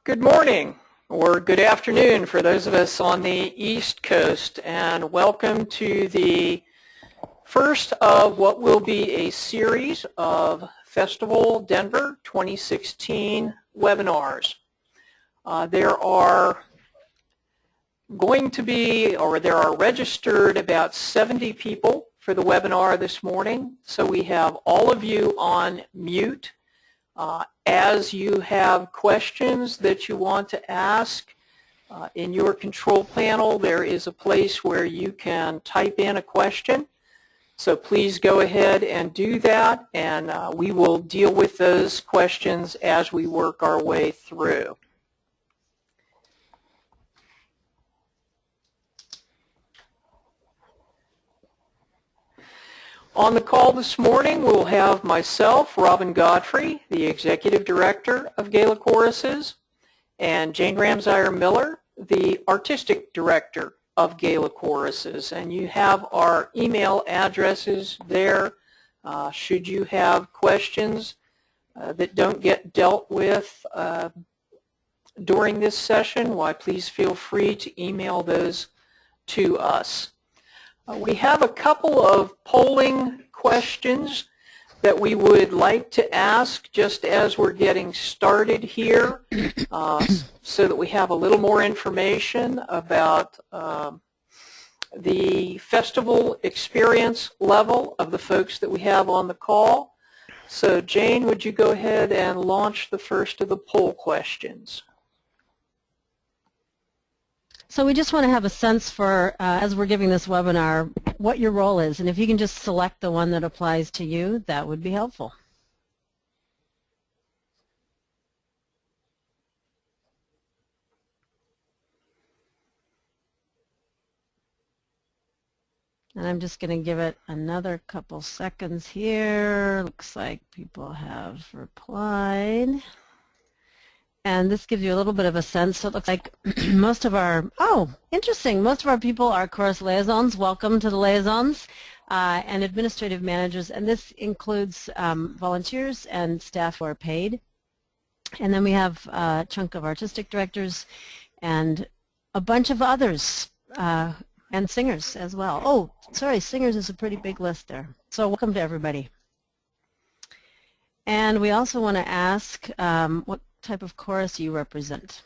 Good morning or good afternoon for those of us on the East Coast, and welcome to the first of what will be a series of Festival Denver 2016 webinars. There are registered about 70 people for the webinar this morning, so we have all of you on mute. As you have questions that you want to ask, in your control panel there is a place where you can type in a question. So please go ahead and do that, and we will deal with those questions as we work our way through. On the call this morning, we'll have myself, Robin Godfrey, the Executive Director of GALA Choruses, and Jane Ramsire Miller, the Artistic Director of GALA Choruses. And you have our email addresses there. Should you have questions that don't get dealt with during this session, why, please feel free to email those to us. We have a couple of polling questions that we would like to ask just as we're getting started here, so that we have a little more information about the festival experience level of the folks that we have on the call. So Jane, would you go ahead and launch the first of the poll questions? So we just want to have a sense for, as we're giving this webinar, what your role is. And if you can just select the one that applies to you, that would be helpful. And I'm just going to give it another couple seconds here. Looks like people have replied. And this gives you a little bit of a sense. So it looks like most of our, interesting, most of our people are chorus liaisons. Welcome to the liaisons and administrative managers. And this includes volunteers and staff who are paid. And then we have a chunk of artistic directors and a bunch of others and singers as well. Oh, sorry, singers is a pretty big list there. So welcome to everybody. And we also want to ask what type of chorus you represent.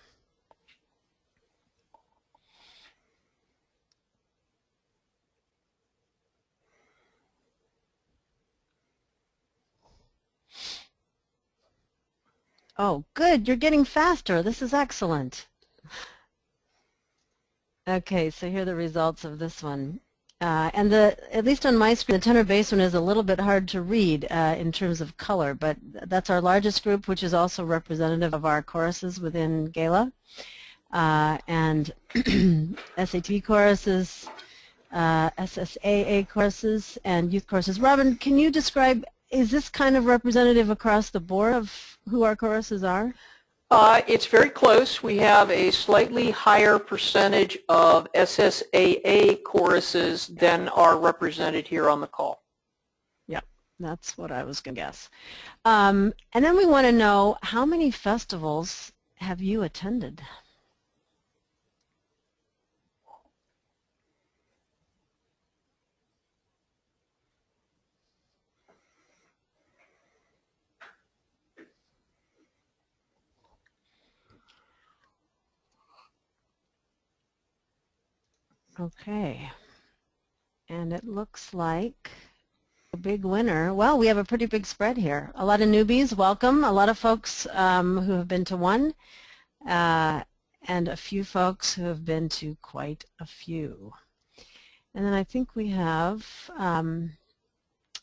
Oh, good. You're getting faster. This is excellent. Okay, so here are the results of this one. And at least on my screen, the tenor bass one is a little bit hard to read in terms of color, but that's our largest group, which is also representative of our choruses within GALA. And SAT choruses, SSAA choruses, and youth choruses. Robin, can you describe, is this kind of representative across the board of who our choruses are? It's very close. We have a slightly higher percentage of SSAA choruses than are represented here on the call. Yep, that's what I was going to guess. And then we want to know, how many festivals have you attended? Okay, and it looks like a big winner. Well, we have a pretty big spread here. A lot of newbies, welcome. A lot of folks who have been to one, and a few folks who have been to quite a few. And then I think we have one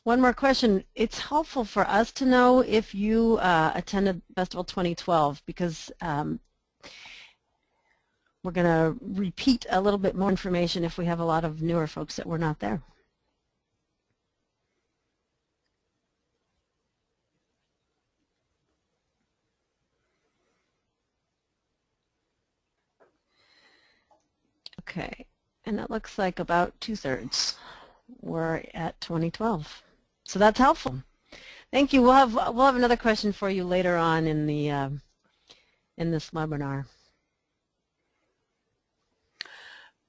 more question. It's helpful for us to know if you attended Festival 2012, because we're going to repeat a little bit more information if we have a lot of newer folks that were not there. Okay, and it looks like about 2/3 were at 2012. So that's helpful. Thank you. We'll have another question for you later on in the in this webinar.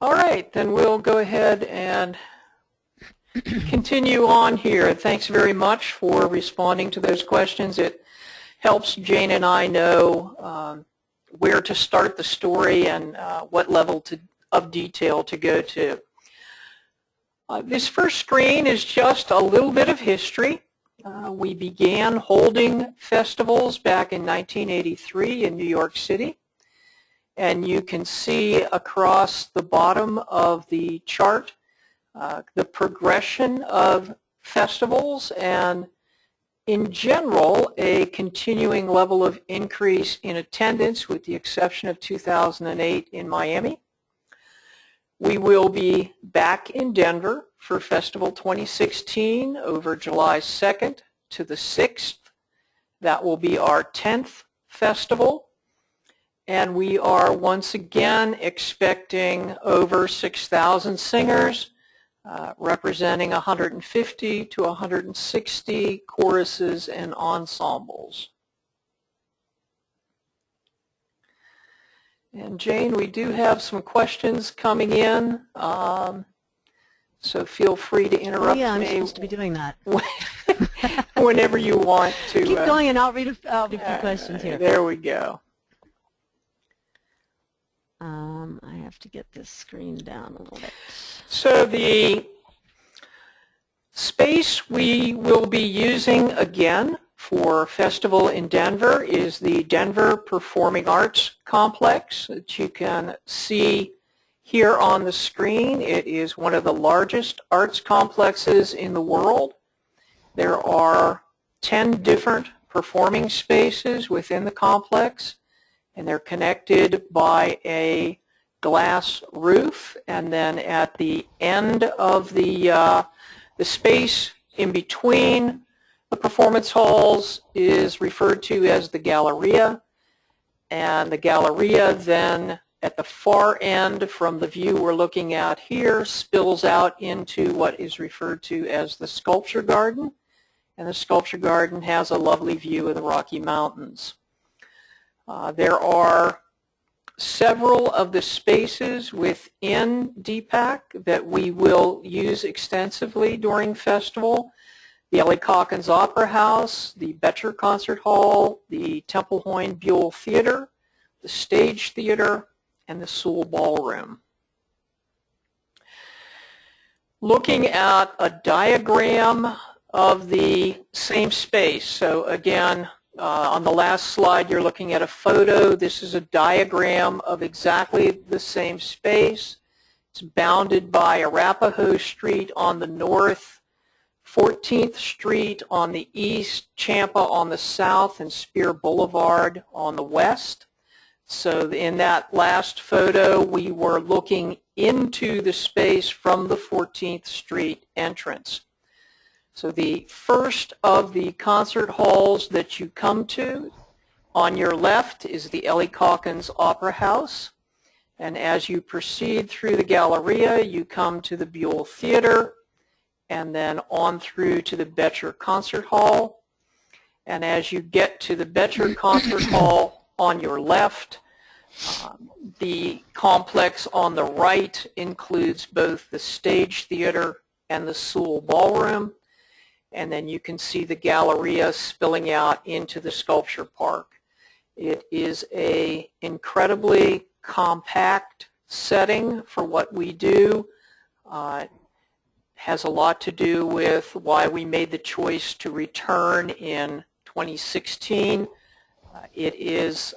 All right, then we'll go ahead and continue on here. Thanks very much for responding to those questions. It helps Jane and I know where to start the story and what level of detail to go to. This first screen is just a little bit of history. We began holding festivals back in 1983 in New York City. And you can see across the bottom of the chart the progression of festivals and, in general, a continuing level of increase in attendance with the exception of 2008 in Miami. We will be back in Denver for Festival 2016 over July 2nd to the 6th. That will be our 10th festival. And we are once again expecting over 6,000 singers, representing 150 to 160 choruses and ensembles. And Jane, we do have some questions coming in, so feel free to interrupt me. Yeah, I'm supposed to be doing that. Whenever you want to. Keep going and I'll read a few questions here. There we go. I have to get this screen down a little bit. So the space we will be using again for Festival in Denver is the Denver Performing Arts Complex that you can see here on the screen. It is one of the largest arts complexes in the world. There are 10 different performing spaces within the complex, and they're connected by a glass roof, and then at the end of the space in between the performance halls is referred to as the Galleria, and the Galleria then at the far end from the view we're looking at here spills out into what is referred to as the Sculpture Garden, and the Sculpture Garden has a lovely view of the Rocky Mountains. There are several of the spaces within DPAC that we will use extensively during Festival. The Ellie Calkins Opera House, the Betcher Concert Hall, the Temple Hoyne Buell Theater, the Stage Theater, and the Sewell Ballroom. Looking at a diagram of the same space, so again, on the last slide, you're looking at a photo. This is a diagram of exactly the same space. It's bounded by Arapahoe Street on the north, 14th Street on the east, Champa on the south, and Spear Boulevard on the west. So in that last photo, we were looking into the space from the 14th Street entrance. So the first of the concert halls that you come to on your left is the Ellie Calkins Opera House. And as you proceed through the Galleria, you come to the Buell Theater and then on through to the Betcher Concert Hall. And as you get to the Betcher Concert Hall on your left, the complex on the right includes both the Stage Theater and the Sewell Ballroom. And then you can see the Galleria spilling out into the Sculpture Park. It is an incredibly compact setting for what we do. It has a lot to do with why we made the choice to return in 2016. It is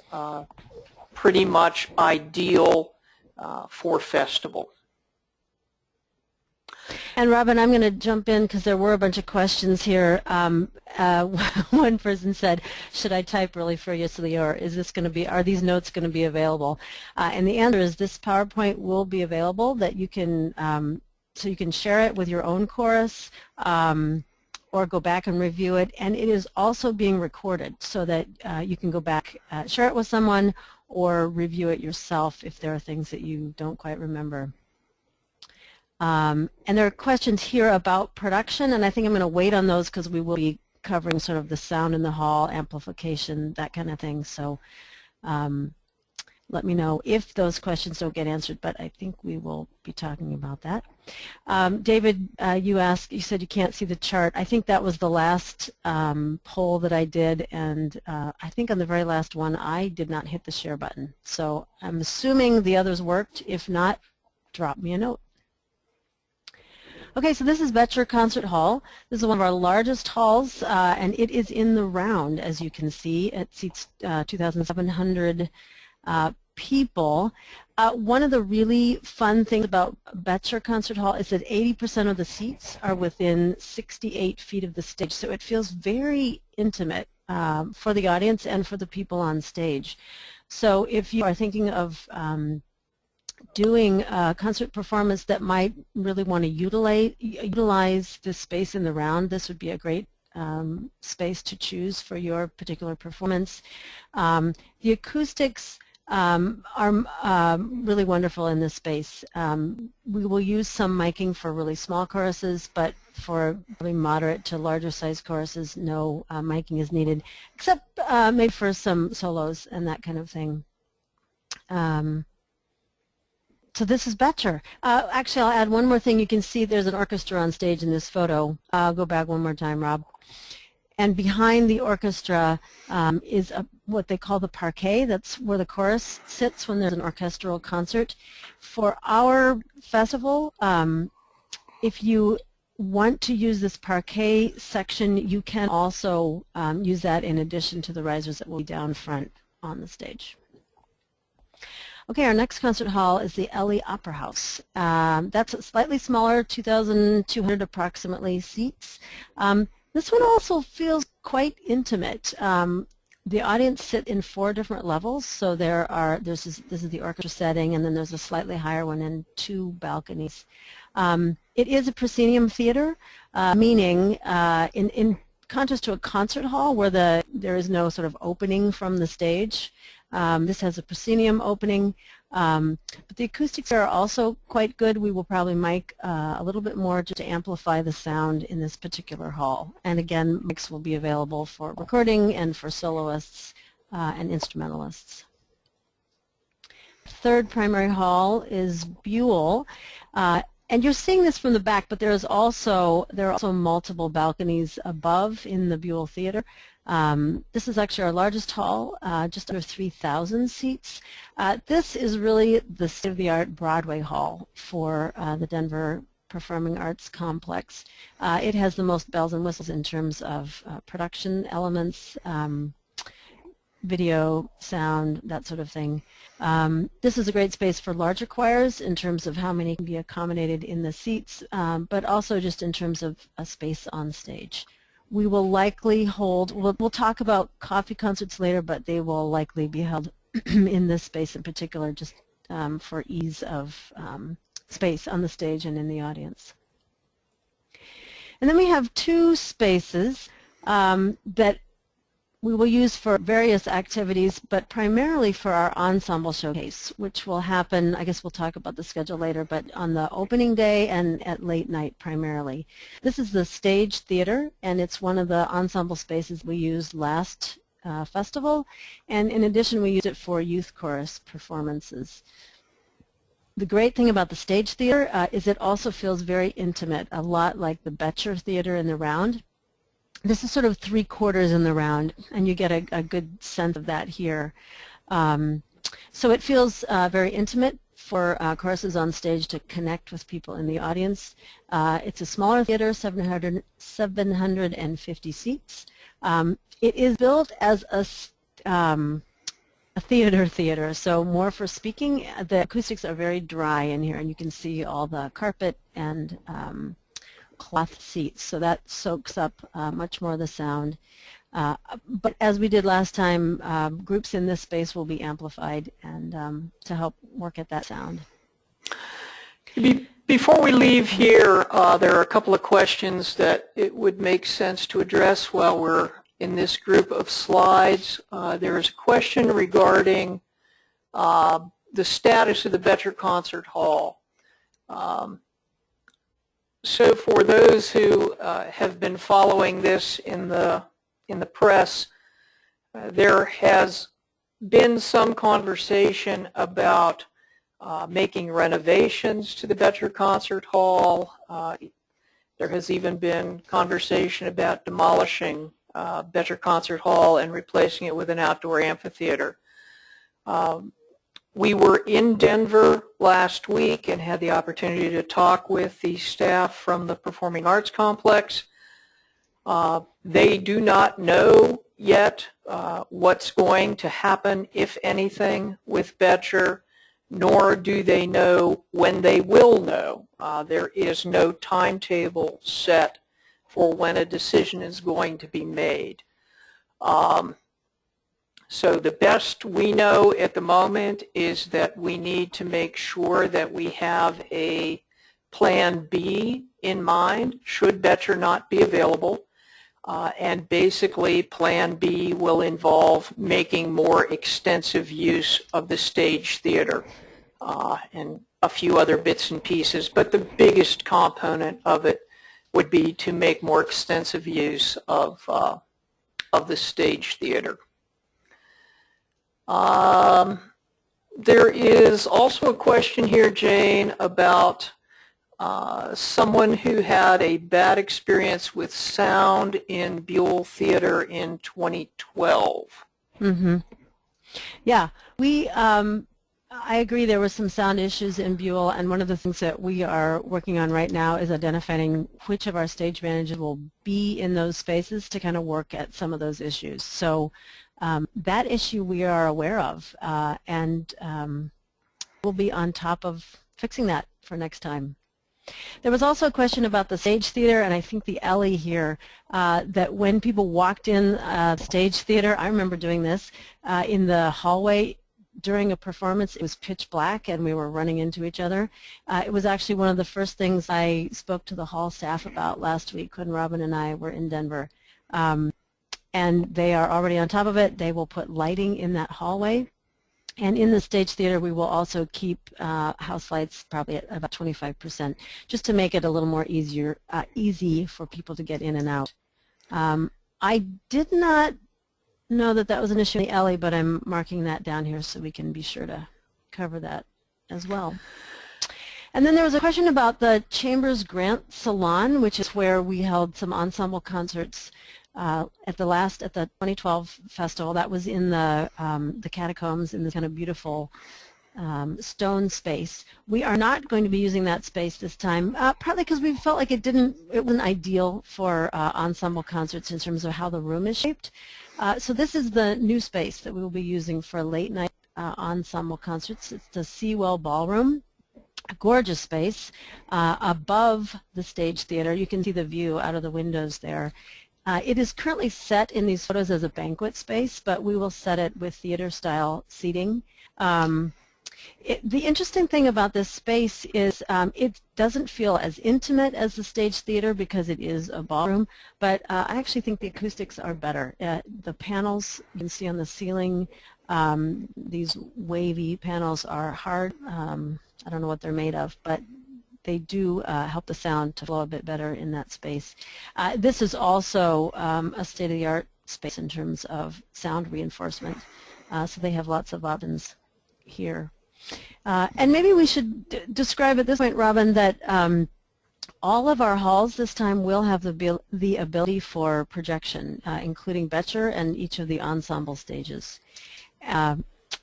pretty much ideal for Festival. And Robin, I'm going to jump in because there were a bunch of questions here. One person said, should I type really for you, or is this going to be, are these notes going to be available? And the answer is this PowerPoint will be available that you can, so you can share it with your own chorus or go back and review it. And it is also being recorded so that you can go back, share it with someone or review it yourself if there are things that you don't quite remember. And there are questions here about production, and I think I'm going to wait on those because we will be covering sort of the sound in the hall, amplification, that kind of thing. So let me know if those questions don't get answered, but I think we will be talking about that. David, you said you can't see the chart. I think that was the last poll that I did, and I think on the very last one I did not hit the share button. So I'm assuming the others worked. If not, drop me a note. Okay, so this is Betcher Concert Hall. This is one of our largest halls, and it is in the round, as you can see. It seats 2,700 people. One of the really fun things about Betcher Concert Hall is that 80% of the seats are within 68 feet of the stage, so it feels very intimate for the audience and for the people on stage. So if you are thinking of doing a concert performance that might really want to utilize the space in the round, this would be a great space to choose for your particular performance. The acoustics are really wonderful in this space. We will use some miking for really small choruses, but for really moderate to larger size choruses, no miking is needed, except maybe for some solos and that kind of thing. So this is Betcher. Actually, I'll add one more thing. You can see there's an orchestra on stage in this photo. I'll go back one more time, Rob. And behind the orchestra is what they call the parquet. That's where the chorus sits when there's an orchestral concert. For our festival, if you want to use this parquet section, you can also use that in addition to the risers that will be down front on the stage. Okay, our next concert hall is the LA Opera House. That's a slightly smaller, 2,200 approximately seats. This one also feels quite intimate. The audience sit in 4 different levels, so this is the orchestra setting, and then there's a slightly higher one and 2 balconies. It is a proscenium theater, meaning in contrast to a concert hall where there is no sort of opening from the stage. This has a proscenium opening, but the acoustics are also quite good. We will probably mic a little bit more just to amplify the sound in this particular hall. And again, mics will be available for recording and for soloists and instrumentalists. Third primary hall is Buell. And you're seeing this from the back, but there are also multiple balconies above in the Buell Theater. This is actually our largest hall, just under 3,000 seats. This is really the state-of-the-art Broadway hall for the Denver Performing Arts Complex. It has the most bells and whistles in terms of production elements, video, sound, that sort of thing. This is a great space for larger choirs in terms of how many can be accommodated in the seats, but also just in terms of a space on stage. We will likely hold, we'll talk about coffee concerts later, but they will likely be held in this space in particular, just for ease of space on the stage and in the audience. And then we have 2 spaces that we will use for various activities, but primarily for our ensemble showcase, which will happen, I guess we'll talk about the schedule later, but on the opening day and at late night primarily. This is the Stage Theater, and it's one of the ensemble spaces we used last festival, and in addition we used it for youth chorus performances. The great thing about the Stage Theater is it also feels very intimate, a lot like the Betcher Theater in the round. This is sort of 3/4 in the round, and you get a good sense of that here. So it feels very intimate for choruses on stage to connect with people in the audience. It's a smaller theater, 750 seats. It is built as a theater, so more for speaking. The acoustics are very dry in here, and you can see all the carpet and cloth seats, so that soaks up much more of the sound. But as we did last time, groups in this space will be amplified and to help work at that sound. Before we leave here, there are a couple of questions that it would make sense to address while we're in this group of slides. There is a question regarding the status of the Betcher Concert Hall. So for those who have been following this in the press, there has been some conversation about making renovations to the Betcher Concert Hall. There has even been conversation about demolishing Betcher Concert Hall and replacing it with an outdoor amphitheater. We were in Denver last week and had the opportunity to talk with the staff from the Performing Arts Complex. They do not know yet what's going to happen, if anything, with Betcher, nor do they know when they will know. There is no timetable set for when a decision is going to be made. So the best we know at the moment is that we need to make sure that we have a plan B in mind should Betcher not be available. And basically plan B will involve making more extensive use of the stage theater and a few other bits and pieces. But the biggest component of it would be to make more extensive use of the stage theater. There is also a question here, Jane, about someone who had a bad experience with sound in Buell Theater in 2012. Mm-hmm. Yeah, I agree there were some sound issues in Buell, and one of the things that we are working on right now is identifying which of our stage managers will be in those spaces to kind of work at some of those issues. So that issue we are aware of, and we'll be on top of fixing that for next time. There was also a question about the stage theater, and I think the alley here, that when people walked in stage theater, I remember doing this, in the hallway during a performance, it was pitch black and we were running into each other. It was actually one of the first things I spoke to the hall staff about last week when Robin and I were in Denver. And they are already on top of it. They will put lighting in that hallway. And in the stage theater, we will also keep house lights probably at about 25%, just to make it a little more easy for people to get in and out. I did not know that that was an issue in the alley, but I'm marking that down here so we can be sure to cover that as well. And then there was a question about the Chamber's Grant Salon, which is where we held some ensemble concerts at the 2012 festival. That was in the catacombs in this kind of beautiful stone space. We are not going to be using that space this time, partly because we felt like it wasn't ideal for ensemble concerts in terms of how the room is shaped. So this is the new space that we will be using for late night ensemble concerts. It's the Seawell Ballroom. A gorgeous space above the stage theater. You can see the view out of the windows there. It is currently set in these photos as a banquet space, but we will set it with theater-style seating. The interesting thing about this space is it doesn't feel as intimate as the stage theater because it is a ballroom, but I actually think the acoustics are better. The panels you can see on the ceiling, these wavy panels are hard. I don't know what they're made of, but they do help the sound to flow a bit better in that space. This is also a state-of-the-art space in terms of sound reinforcement, so they have lots of options here. And maybe we should describe at this point, Robin, that all of our halls this time will have the ability for projection, including Betcher and each of the ensemble stages.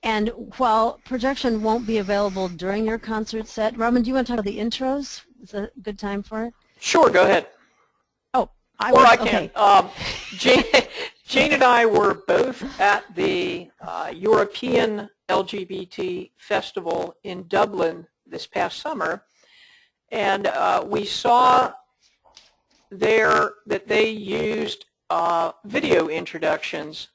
And while projection won't be available during your concert set, Robin, do you want to talk about the intros? Is that a good time for it? Sure, go ahead. Oh, I can. Okay. Jane and I were both at the European LGBT Festival in Dublin this past summer, and we saw there that they used video introductions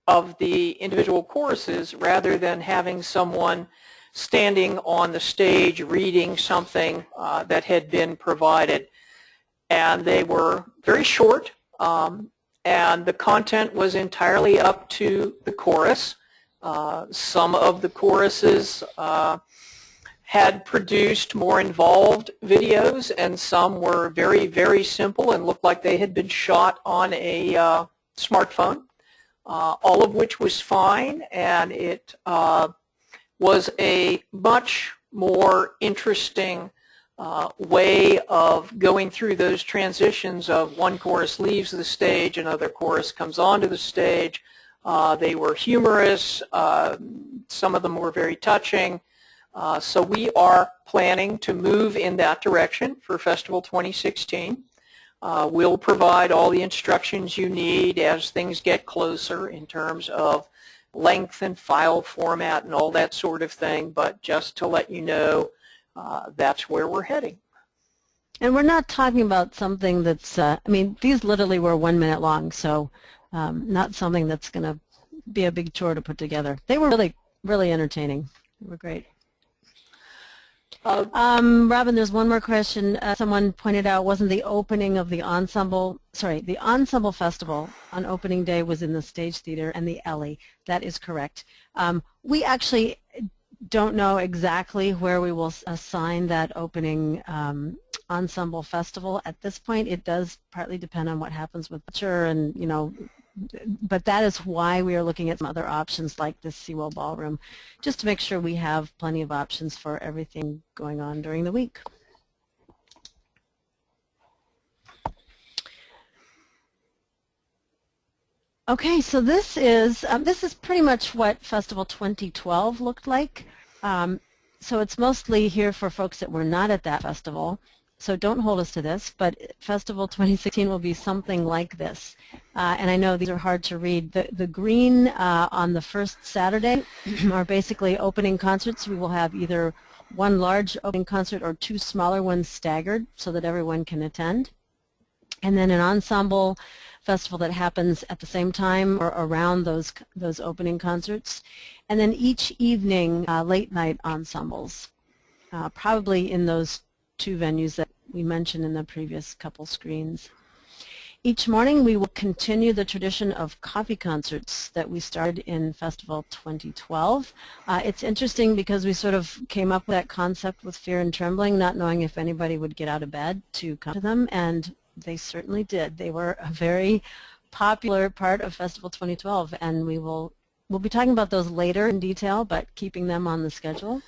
of the individual choruses rather than having someone standing on the stage reading something that had been provided. And they were very short, and the content was entirely up to the chorus. Some of the choruses had produced more involved videos, and some were very, very simple and looked like they had been shot on a smartphone. all of which was fine, and it was a much more interesting way of going through those transitions of one chorus leaves the stage, another chorus comes onto the stage. They were humorous. Some of them were very touching. So we are planning to move in that direction for Festival 2016. We'll provide all the instructions you need as things get closer in terms of length and file format and all that sort of thing, but just to let you know, that's where we're heading. And we're not talking about something that's, I mean, these literally were 1 minute long, so not something that's going to be a big chore to put together. They were really, really entertaining. They were great. Robin, there's one more question. Someone pointed out, wasn't the opening of the Ensemble Festival on opening day was in the Stage Theater and the Ellie. That is correct. We actually don't know exactly where we will assign that opening Ensemble Festival at this point. It does partly depend on what happens with Butcher and, you know, but that is why we are looking at some other options like this Seawell Ballroom, just to make sure we have plenty of options for everything going on during the week. Okay, so this is pretty much what Festival 2012 looked like. So it's mostly here for folks that were not at that festival. So don't hold us to this, but Festival 2016 will be something like this. And I know these are hard to read. The green on the first Saturday are basically opening concerts. We will have either one large opening concert or two smaller ones staggered so that everyone can attend. And then an ensemble festival that happens at the same time or around those opening concerts. And then each evening, late night ensembles, probably in those two venues that we mentioned in the previous couple screens. Each morning we will continue the tradition of coffee concerts that we started in Festival 2012. It's interesting because we sort of came up with that concept with fear and trembling, not knowing if anybody would get out of bed to come to them, and they certainly did. They were a very popular part of Festival 2012, and we'll be talking about those later in detail, but keeping them on the schedule.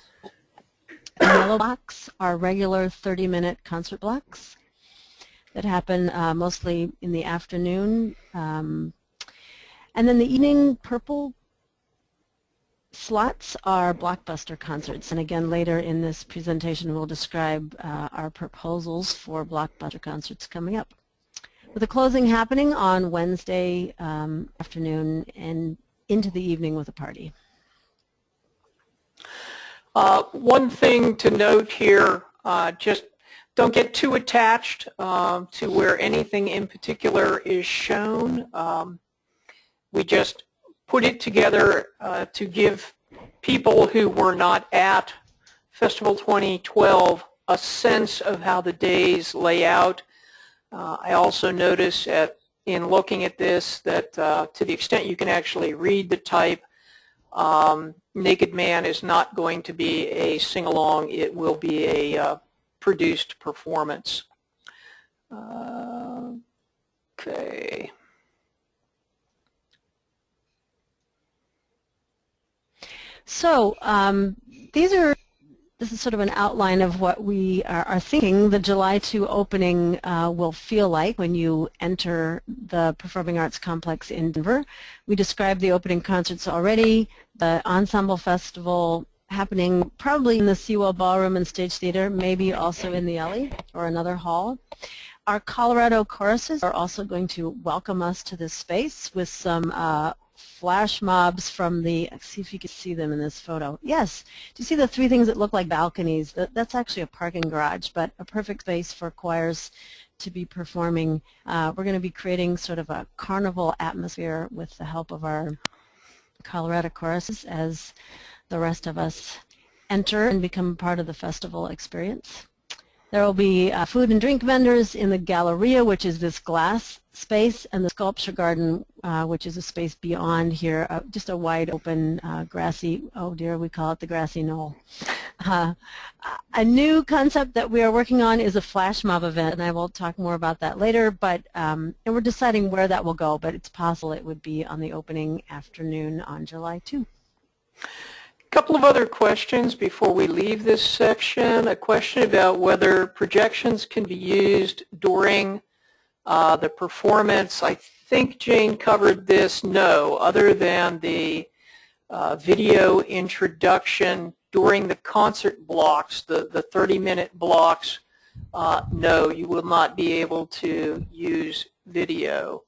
The yellow blocks are regular 30-minute concert blocks that happen mostly in the afternoon. And then the evening purple slots are Blockbuster Concerts. And again, later in this presentation, we'll describe our proposals for Blockbuster Concerts coming up. With the closing happening on Wednesday afternoon and into the evening with a party. One thing to note here, just don't get too attached to where anything in particular is shown. We just put it together to give people who were not at Festival 2012 a sense of how the days lay out. I also notice in looking at this that to the extent you can actually read the type, Naked Man is not going to be a sing-along. It will be a produced performance. Okay. So this is sort of an outline of what we are thinking the July 2 opening will feel like when you enter the Performing Arts Complex in Denver. We described the opening concerts already, the Ensemble Festival happening probably in the Seawell Ballroom and Stage Theater, maybe also in the Ellie or another hall. Our Colorado choruses are also going to welcome us to this space with some flash mobs from the, let's see if you can see them in this photo. Yes, do you see the three things that look like balconies? That's actually a parking garage, but a perfect space for choirs to be performing. We're going to be creating sort of a carnival atmosphere with the help of our Colorado choruses as the rest of us enter and become part of the festival experience. There will be food and drink vendors in the Galleria, which is this glass space, and the Sculpture Garden, which is a space beyond here, just a wide open grassy, oh dear, we call it the grassy knoll. A new concept that we are working on is a flash mob event, and I will talk more about that later, but and we're deciding where that will go, but it's possible it would be on the opening afternoon on July 2. A couple of other questions before we leave this section. A question about whether projections can be used during the performance. I think Jane covered this. No, other than the video introduction during the concert blocks, the 30-minute blocks, no, you will not be able to use video.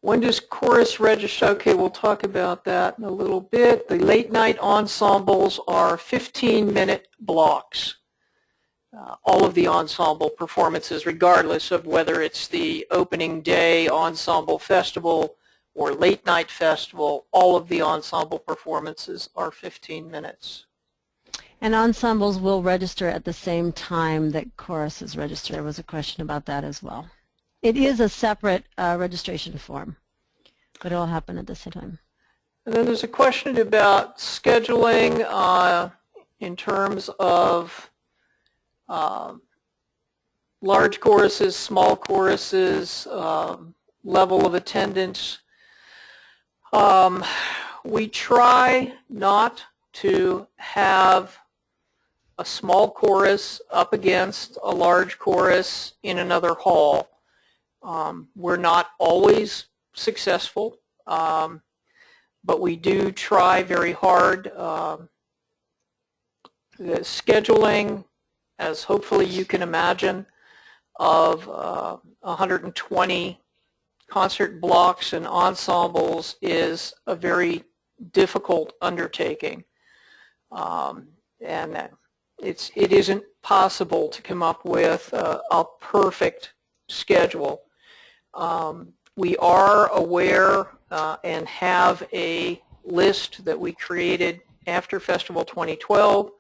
When does chorus register? Okay, we'll talk about that in a little bit. The late night ensembles are 15-minute blocks. All of the ensemble performances, regardless of whether it's the opening day ensemble festival or late night festival, all of the ensemble performances are 15 minutes. And ensembles will register at the same time that choruses register. There was a question about that as well. It is a separate registration form, but it will happen at the same time. And then there's a question about scheduling in terms of large choruses, small choruses, level of attendance. We try not to have a small chorus up against a large chorus in another hall. We're not always successful, but we do try very hard. The scheduling, as hopefully you can imagine, of 120 concert blocks and ensembles is a very difficult undertaking. And it isn't possible to come up with a perfect schedule. We are aware and have a list that we created after Festival 2012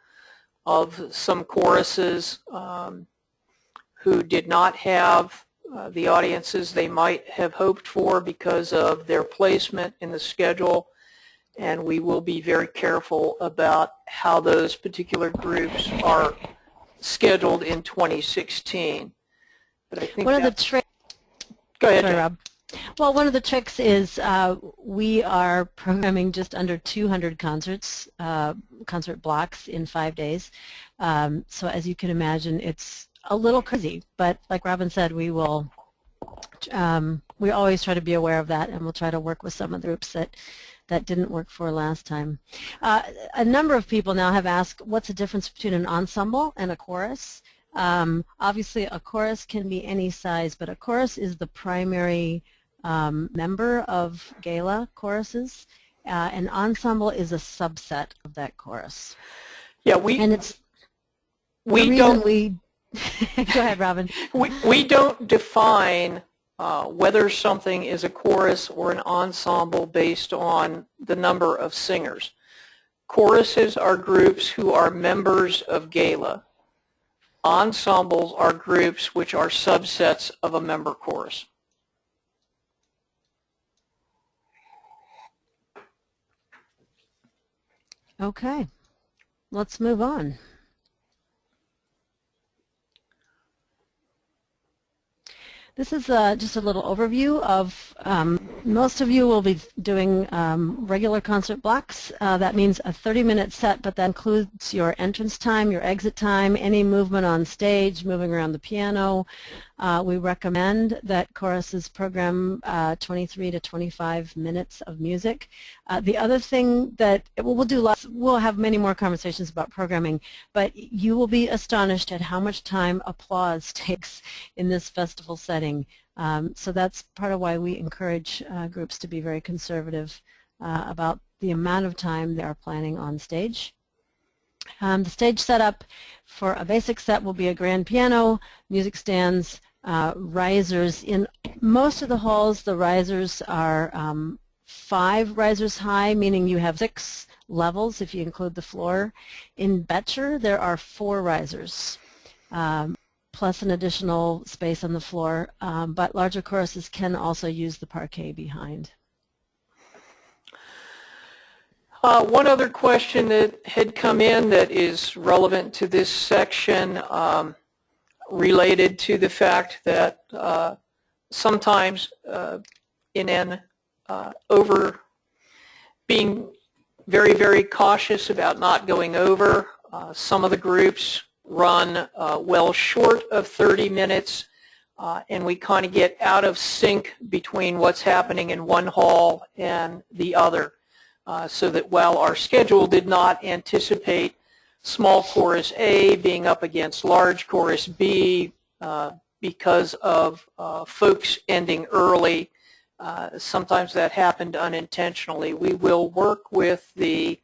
of some choruses who did not have the audiences they might have hoped for because of their placement in the schedule, and we will be very careful about how those particular groups are scheduled in 2016. But I think one of the tricks. Go ahead, sorry, Rob. Well, one of the tricks is we are programming just under 200 concerts, concert blocks in 5 days. So as you can imagine, it's a little crazy. But like Robin said, we will. We always try to be aware of that, and we'll try to work with some of the groups that didn't work for last time. A number of people now have asked, what's the difference between an ensemble and a chorus? Obviously, a chorus can be any size, but a chorus is the primary member of GALA choruses. An ensemble is a subset of that chorus. Yeah, we don't. Go ahead, Robin. We don't define whether something is a chorus or an ensemble based on the number of singers. Choruses are groups who are members of GALA. Ensembles are groups which are subsets of a member chorus. Okay, let's move on. This is just a little overview of, most of you will be doing regular concert blocks. That means a 30-minute set, but that includes your entrance time, your exit time, any movement on stage, moving around the piano. We recommend that choruses program 23 to 25 minutes of music. The other thing that we'll have many more conversations about programming, but you will be astonished at how much time applause takes in this festival setting. So that's part of why we encourage groups to be very conservative about the amount of time they are planning on stage. The stage setup for a basic set will be a grand piano, music stands, risers. In most of the halls, the risers are 5 risers high, meaning you have 6 levels if you include the floor. In Betcher, there are 4 risers, plus an additional space on the floor, but larger choruses can also use the parquet behind. One other question that had come in that is relevant to this section related to the fact that sometimes in an being very, very cautious about not going over, some of the groups run well short of 30 minutes, and we kind of get out of sync between what's happening in one hall and the other. So that while our schedule did not anticipate small chorus A being up against large chorus B because of folks ending early, sometimes that happened unintentionally. We will work with the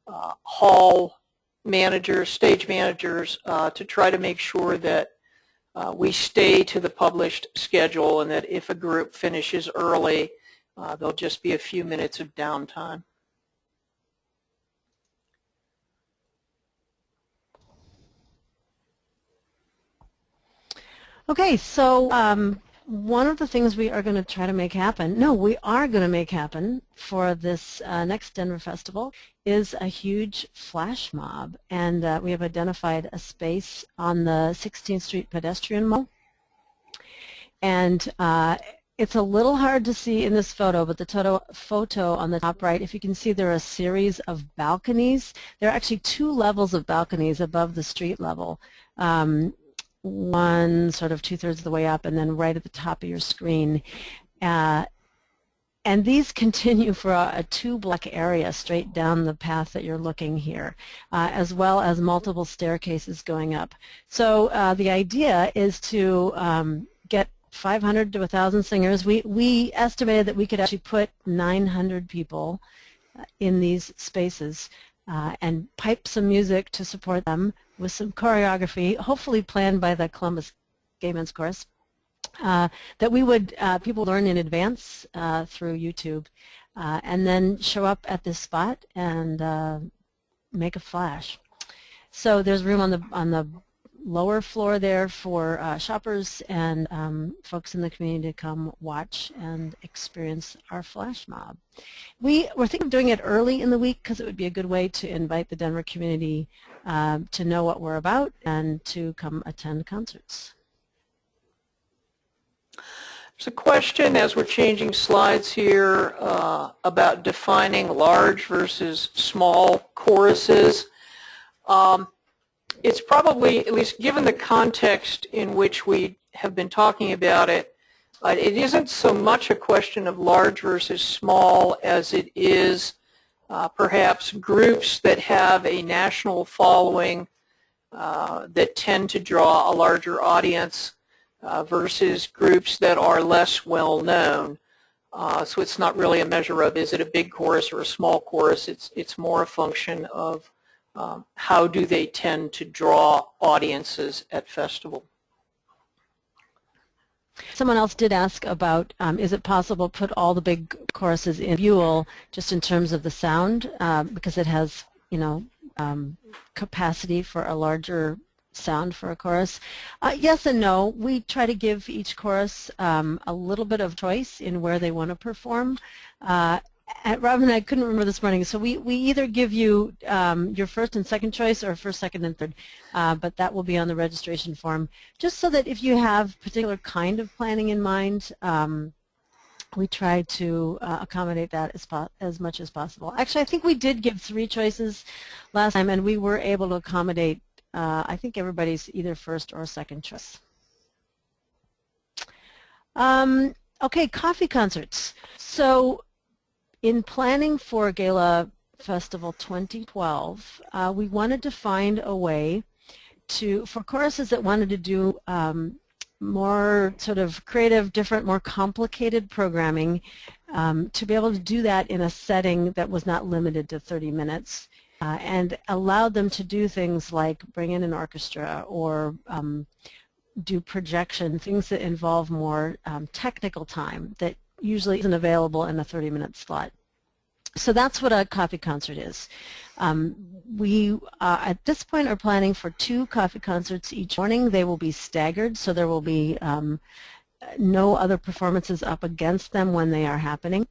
hall managers, stage managers, to try to make sure that we stay to the published schedule, and that if a group finishes early, there'll just be a few minutes of downtime. Okay, so one of the things we are going to try to make happen, we are going to make happen for this next Denver Festival is a huge flash mob, and we have identified a space on the 16th Street pedestrian mall, and it's a little hard to see in this photo, but the photo on the top right, if you can see, there are a series of balconies. There are actually 2 levels of balconies above the street level. One sort of 2/3 of the way up, and then right at the top of your screen. And these continue for a 2-block area straight down the path that you're looking here, as well as multiple staircases going up. So the idea is to get 500 to 1,000 singers. We estimated that we could actually put 900 people in these spaces and pipe some music to support them with some choreography, hopefully planned by the Columbus Gay Men's Chorus, that we would people learn in advance through YouTube, and then show up at this spot and make a flash. So there's room on the lower floor there for shoppers and folks in the community to come watch and experience our flash mob. We're thinking of doing it early in the week because it would be a good way to invite the Denver community to know what we're about and to come attend concerts. There's a question as we're changing slides here about defining large versus small choruses. It's probably, at least given the context in which we have been talking about it, it isn't so much a question of large versus small as it is perhaps groups that have a national following that tend to draw a larger audience versus groups that are less well known. So it's not really a measure of is it a big chorus or a small chorus. It's more a function of how do they tend to draw audiences at festival. Someone else did ask about is it possible to put all the big choruses in Buell just in terms of the sound because it has, capacity for a larger sound for a chorus. Yes and no. We try to give each chorus a little bit of choice in where they want to perform. Robin, I couldn't remember this morning, so we either give you your first and second choice or first, second, and third, but that will be on the registration form, just so that if you have a particular kind of planning in mind, we try to accommodate that as much as possible. Actually, I think we did give 3 choices last time, and we were able to accommodate, I think, everybody's either first or second choice. Okay, coffee concerts. So in planning for GALA Festival 2012, we wanted to find a way for choruses that wanted to do more sort of creative, different, more complicated programming, to be able to do that in a setting that was not limited to 30 minutes and allowed them to do things like bring in an orchestra or do projection, things that involve more technical time that usually isn't available in a 30-minute slot. So that's what a coffee concert is. We, at this point, are planning for 2 coffee concerts each morning. They will be staggered, so there will be no other performances up against them when they are happening.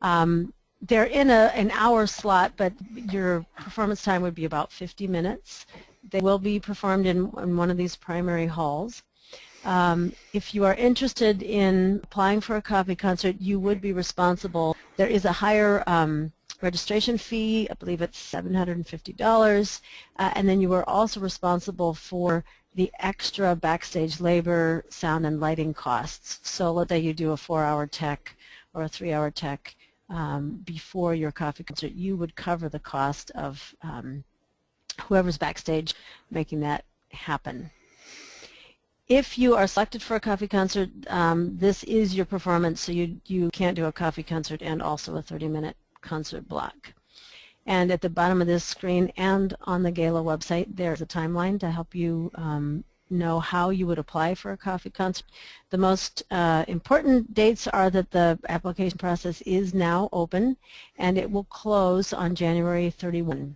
They're in an hour slot, but your performance time would be about 50 minutes. They will be performed in one of these primary halls. If you are interested in applying for a coffee concert, you would be responsible. There is a higher registration fee. I believe it's $750. And then you are also responsible for the extra backstage labor, sound, and lighting costs. So let's say you do a 4-hour tech or a 3-hour tech before your coffee concert, you would cover the cost of whoever's backstage making that happen. If you are selected for a coffee concert, this is your performance, so you can't do a coffee concert and also a 30-minute concert block. And at the bottom of this screen and on the GALA website, there's a timeline to help you know how you would apply for a coffee concert. The most important dates are that the application process is now open, and it will close on January 31,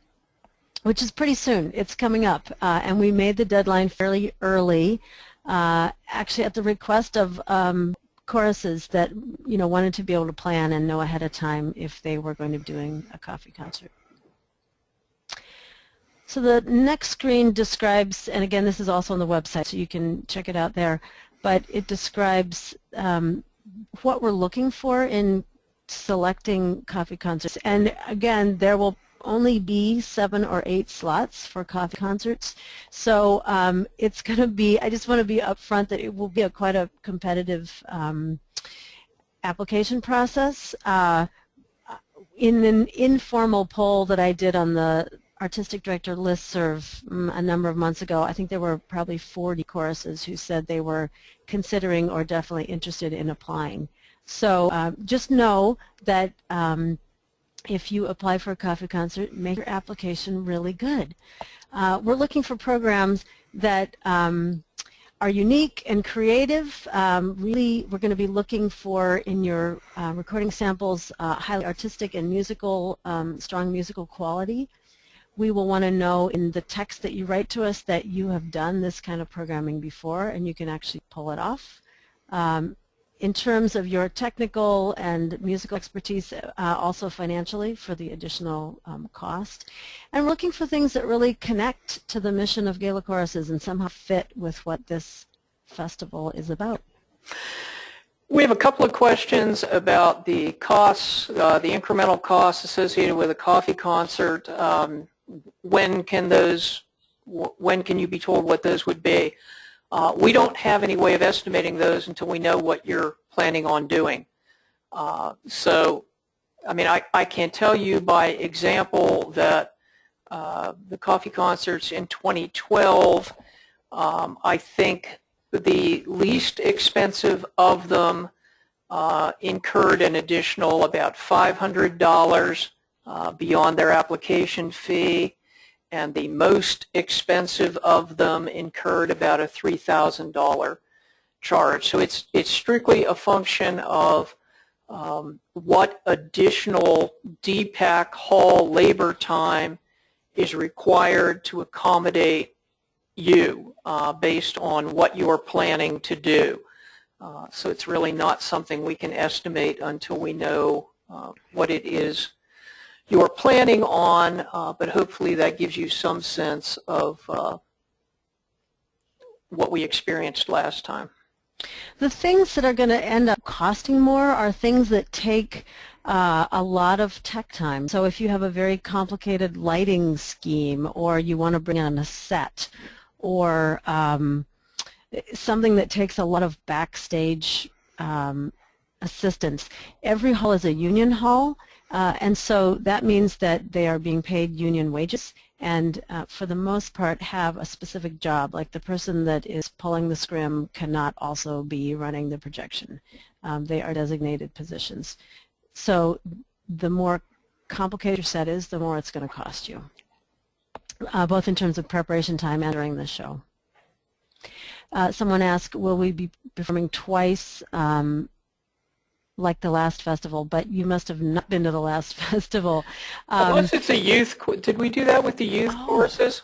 which is pretty soon. It's coming up, and we made the deadline fairly early. Actually at the request of choruses that wanted to be able to plan and know ahead of time if they were going to be doing a coffee concert. So the next screen describes, and again this is also on the website so you can check it out there, but it describes what we're looking for in selecting coffee concerts. And again, there will only be 7 or 8 slots for coffee concerts. So it's going to be, I just want to be upfront that it will be quite a competitive application process. In an informal poll that I did on the Artistic Director listserv a number of months ago, I think there were probably 40 choruses who said they were considering or definitely interested in applying. So just know that if you apply for a coffee concert, make your application really good. We're looking for programs that are unique and creative. Really, we're going to be looking for in your recording samples highly artistic and musical, strong musical quality. We will want to know in the text that you write to us that you have done this kind of programming before and you can actually pull it off. In terms of your technical and musical expertise, also financially for the additional cost. And we're looking for things that really connect to the mission of GALA choruses and somehow fit with what this festival is about. We have a couple of questions about the costs, the incremental costs associated with a coffee concert. When can you be told what those would be? We don't have any way of estimating those until we know what you're planning on doing. So, I mean, I can tell you by example that the coffee concerts in 2012, I think the least expensive of them incurred an additional about $500 beyond their application fee. And the most expensive of them incurred about a $3,000 charge. So it's strictly a function of what additional DPAC hall labor time is required to accommodate you based on what you are planning to do. So it's really not something we can estimate until we know what it is you're planning on, but hopefully that gives you some sense of what we experienced last time. The things that are going to end up costing more are things that take a lot of tech time. So if you have a very complicated lighting scheme or you want to bring on a set or something that takes a lot of backstage assistance, every hall is a union hall. And so that means that they are being paid union wages and for the most part have a specific job. Like the person that is pulling the scrim cannot also be running the projection. They are designated positions. So the more complicated your set is, the more it's going to cost you, both in terms of preparation time and during the show. Someone asked, will we be performing twice like the last festival, but you must have not been to the last festival. Unless it's a youth, did we do that with the youth choruses?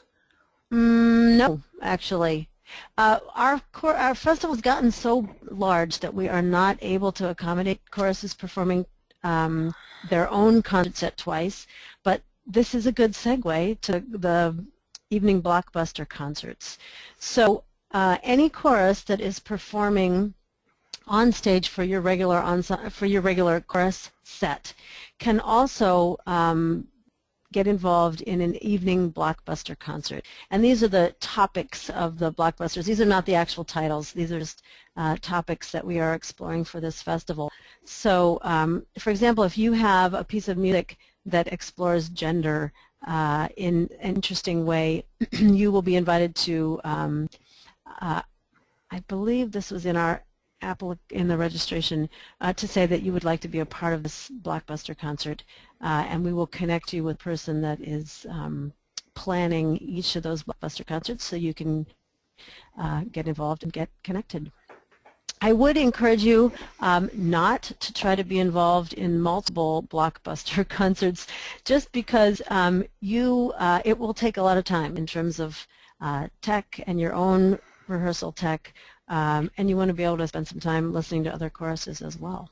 No, actually. Our festival's gotten so large that we are not able to accommodate choruses performing their own concert set twice, but this is a good segue to the evening Blockbuster concerts. So any chorus that is performing on stage for your regular chorus set can also get involved in an evening Blockbuster concert. And these are the topics of the Blockbusters. These are not the actual titles. These are just topics that we are exploring for this festival. So, for example, if you have a piece of music that explores gender in an interesting way, you will be invited to, I believe this was in the registration, to say that you would like to be a part of this Blockbuster concert, and we will connect you with a person that is planning each of those Blockbuster concerts so you can get involved and get connected. I would encourage you not to try to be involved in multiple Blockbuster concerts, just because it will take a lot of time in terms of tech and your own rehearsal tech, and you want to be able to spend some time listening to other choruses as well.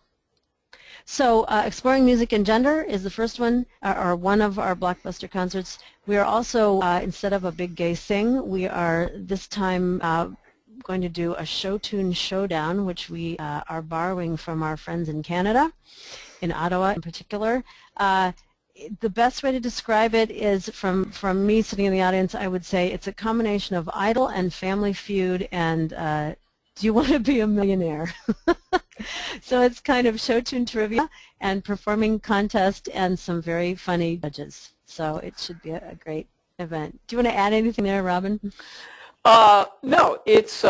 So Exploring Music and Gender is the first one, or one of our Blockbuster concerts. We are also, instead of a big gay sing, we are this time going to do a show tune showdown, which we are borrowing from our friends in Canada, in Ottawa in particular. The best way to describe it is, from me sitting in the audience, I would say it's a combination of Idol and Family Feud and Do You Want to Be a Millionaire? So it's kind of show tune trivia and performing contest and some very funny judges. So it should be a great event. Do you want to add anything there, Robin? No, it's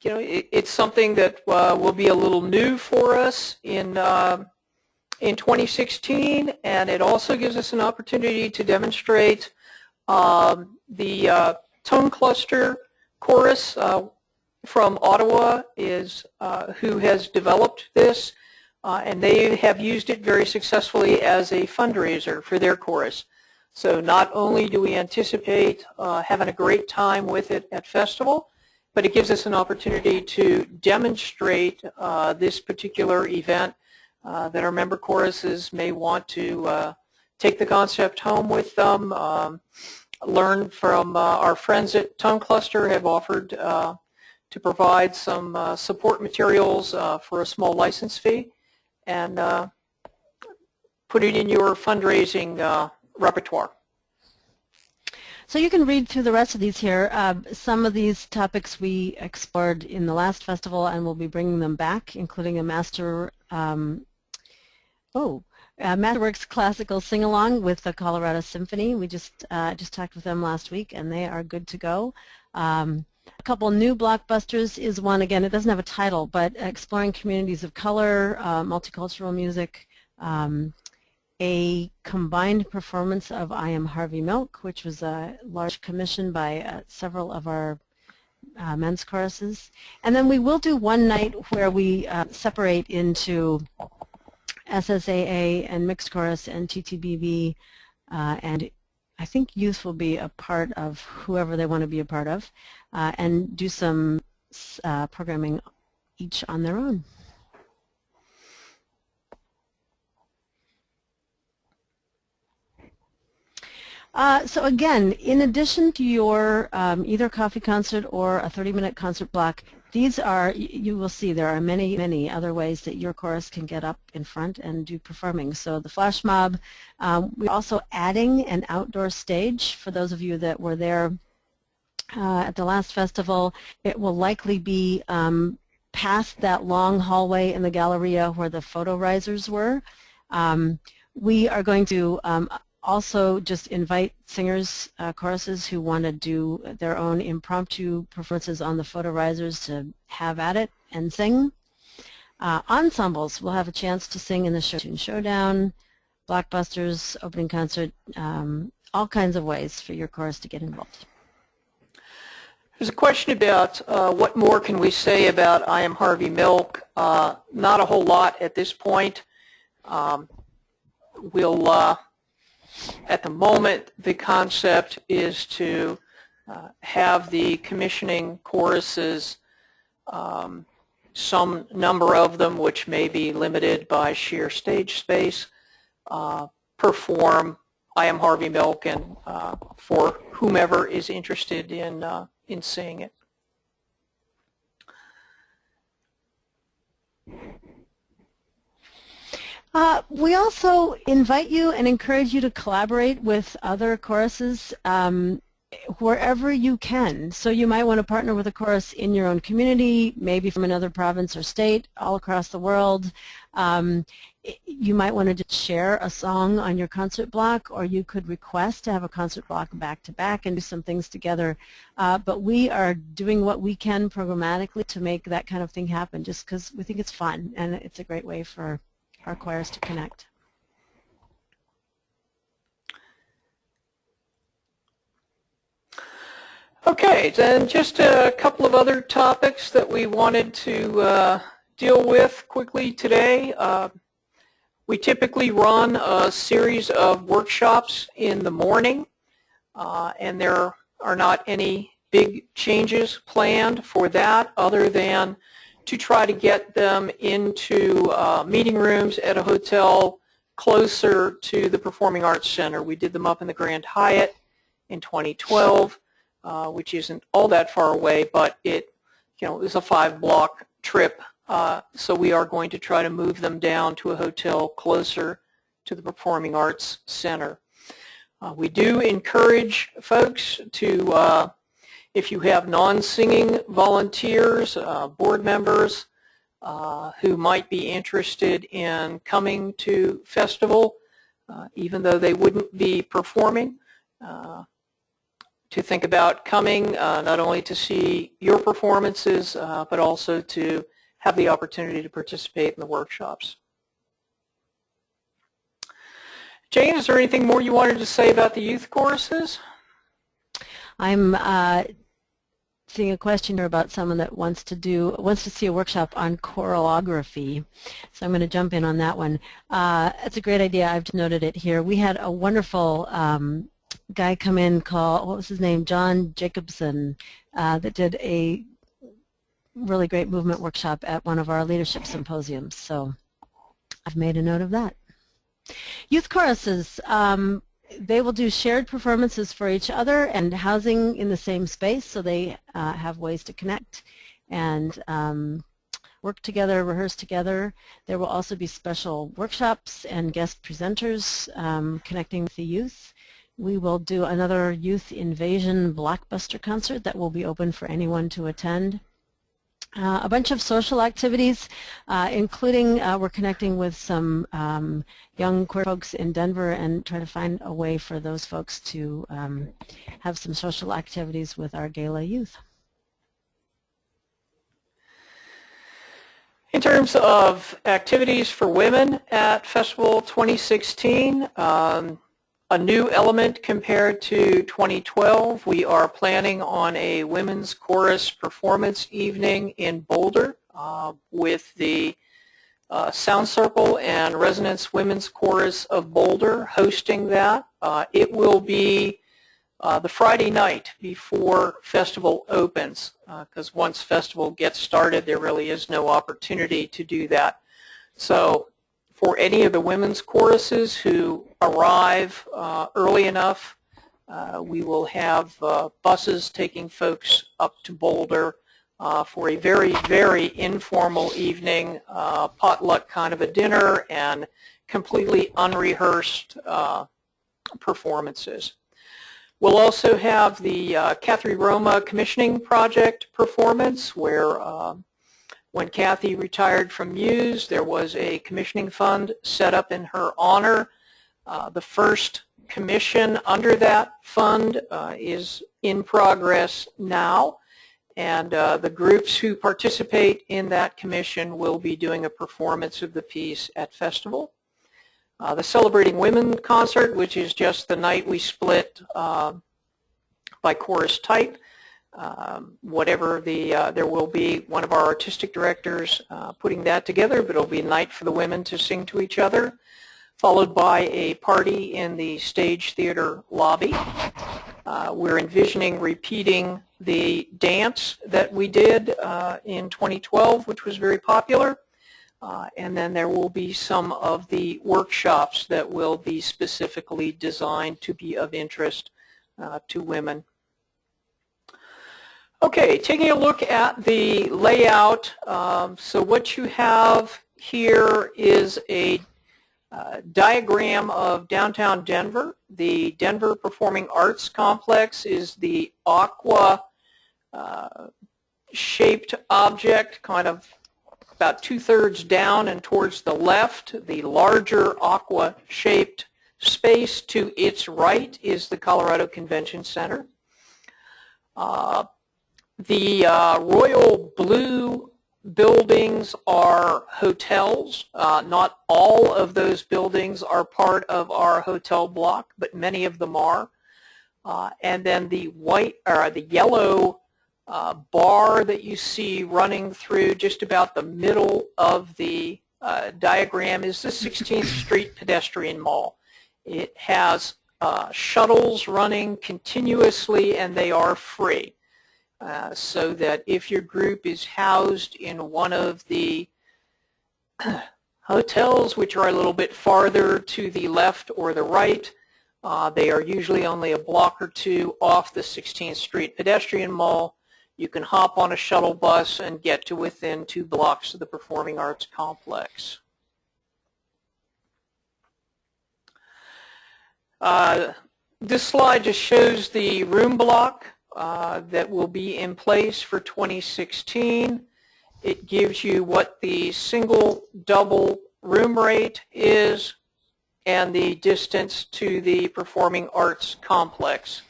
it's something that will be a little new for us in 2016, and it also gives us an opportunity to demonstrate the tone cluster chorus from Ottawa is who has developed this, and they have used it very successfully as a fundraiser for their chorus. So not only do we anticipate having a great time with it at Festival, but it gives us an opportunity to demonstrate this particular event that our member choruses may want to take the concept home with them, learn from our friends at Tone Cluster have offered to provide some support materials for a small license fee, and put it in your fundraising repertoire. So you can read through the rest of these here. Some of these topics we explored in the last festival, and we'll be bringing them back, including a Masterworks Classical Sing-Along with the Colorado Symphony. We just talked with them last week, and they are good to go. A couple new Blockbusters is one, again, it doesn't have a title, but Exploring Communities of Color, Multicultural Music, a combined performance of I Am Harvey Milk, which was a large commission by several of our men's choruses. And then we will do one night where we separate into SSAA and mixed chorus and TTBB, and I think youth will be a part of whoever they want to be a part of, and do some programming each on their own. So again, in addition to your either coffee concert or a 30-minute concert block, these are, you will see there are many, many other ways that your chorus can get up in front and do performing. So the flash mob, we're also adding an outdoor stage for those of you that were there at the last festival. It will likely be past that long hallway in the Galleria where the photo risers were. We are going to also just invite singers, choruses who want to do their own impromptu performances on the photo risers to have at it and sing. Ensembles will have a chance to sing in the Show Tune Showdown, Blockbusters, opening concert, all kinds of ways for your chorus to get involved. There's a question about what more can we say about I Am Harvey Milk. Not a whole lot at this point. We'll, at the moment, the concept is to have the commissioning choruses, some number of them, which may be limited by sheer stage space, perform I Am Harvey Milk, and for whomever is interested in seeing it. We also invite you and encourage you to collaborate with other choruses wherever you can. So you might want to partner with a chorus in your own community, maybe from another province or state, all across the world. You might want to just share a song on your concert block, or you could request to have a concert block back-to-back and do some things together. But we are doing what we can programmatically to make that kind of thing happen, just because we think it's fun and it's a great way for our choirs to connect. Okay, then just a couple of other topics that we wanted to deal with quickly today. We typically run a series of workshops in the morning, and there are not any big changes planned for that other than to try to get them into meeting rooms at a hotel closer to the Performing Arts Center. We did them up in the Grand Hyatt in 2012. Which isn't all that far away, but it is a 5-block trip. So we are going to try to move them down to a hotel closer to the Performing Arts Center. We do encourage folks to, if you have non-singing volunteers, board members who might be interested in coming to Festival, even though they wouldn't be performing, to think about coming not only to see your performances, but also to have the opportunity to participate in the workshops. Jane, is there anything more you wanted to say about the youth choruses? I'm seeing a question here about someone that wants to see a workshop on choreography. So I'm going to jump in on that one. It's a great idea. I've noted it here. We had a wonderful guy come in called, what was his name, John Jacobson, that did a really great movement workshop at one of our leadership symposiums. So I've made a note of that. Youth choruses, they will do shared performances for each other and housing in the same space, so they have ways to connect and work together, rehearse together. There will also be special workshops and guest presenters connecting with the youth. We will do another Youth Invasion Blockbuster concert that will be open for anyone to attend. A bunch of social activities, including we're connecting with some young queer folks in Denver and trying to find a way for those folks to have some social activities with our GALA youth. In terms of activities for women at Festival 2016, a new element compared to 2012, we are planning on a women's chorus performance evening in Boulder with the Sound Circle and Resonance Women's Chorus of Boulder hosting that. It will be the Friday night before Festival opens, because once Festival gets started, there really is no opportunity to do that. So for any of the women's choruses who arrive early enough, we will have buses taking folks up to Boulder for a very, very informal evening, potluck kind of a dinner, and completely unrehearsed performances. We'll also have the Kathy Roma Commissioning Project performance, where when Kathy retired from Muse, there was a commissioning fund set up in her honor. The first commission under that fund is in progress now, and the groups who participate in that commission will be doing a performance of the piece at Festival. The Celebrating Women concert, which is just the night we split by chorus type, whatever there will be one of our artistic directors putting that together, but it'll be a night for the women to sing to each other, followed by a party in the Stage Theater lobby. We're envisioning repeating the dance that we did in 2012, which was very popular. And then there will be some of the workshops that will be specifically designed to be of interest to women. Okay, taking a look at the layout. So what you have here is a diagram of downtown Denver. The Denver Performing Arts Complex is the aqua shaped object, kind of about 2/3 down and towards the left. The larger aqua shaped space to its right is the Colorado Convention Center. The royal blue buildings are hotels. Not all of those buildings are part of our hotel block, but many of them are. And then the white or the yellow bar that you see running through just about the middle of the diagram is the 16th Street Pedestrian Mall. It has shuttles running continuously, and they are free. So that if your group is housed in one of the hotels, which are a little bit farther to the left or the right, they are usually only a block or two off the 16th Street Pedestrian Mall. You can hop on a shuttle bus and get to within 2 blocks of the Performing Arts Complex. This slide just shows the room block that will be in place for 2016. It gives you what the single, double room rate is and the distance to the Performing Arts Complex.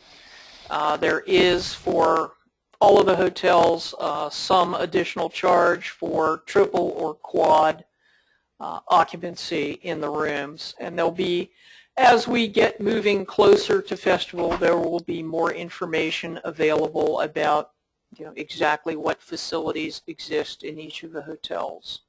There is, for all of the hotels, some additional charge for triple or quad occupancy in the rooms. And there'll be, as we get moving closer to festival, there will be more information available about exactly what facilities exist in each of the hotels.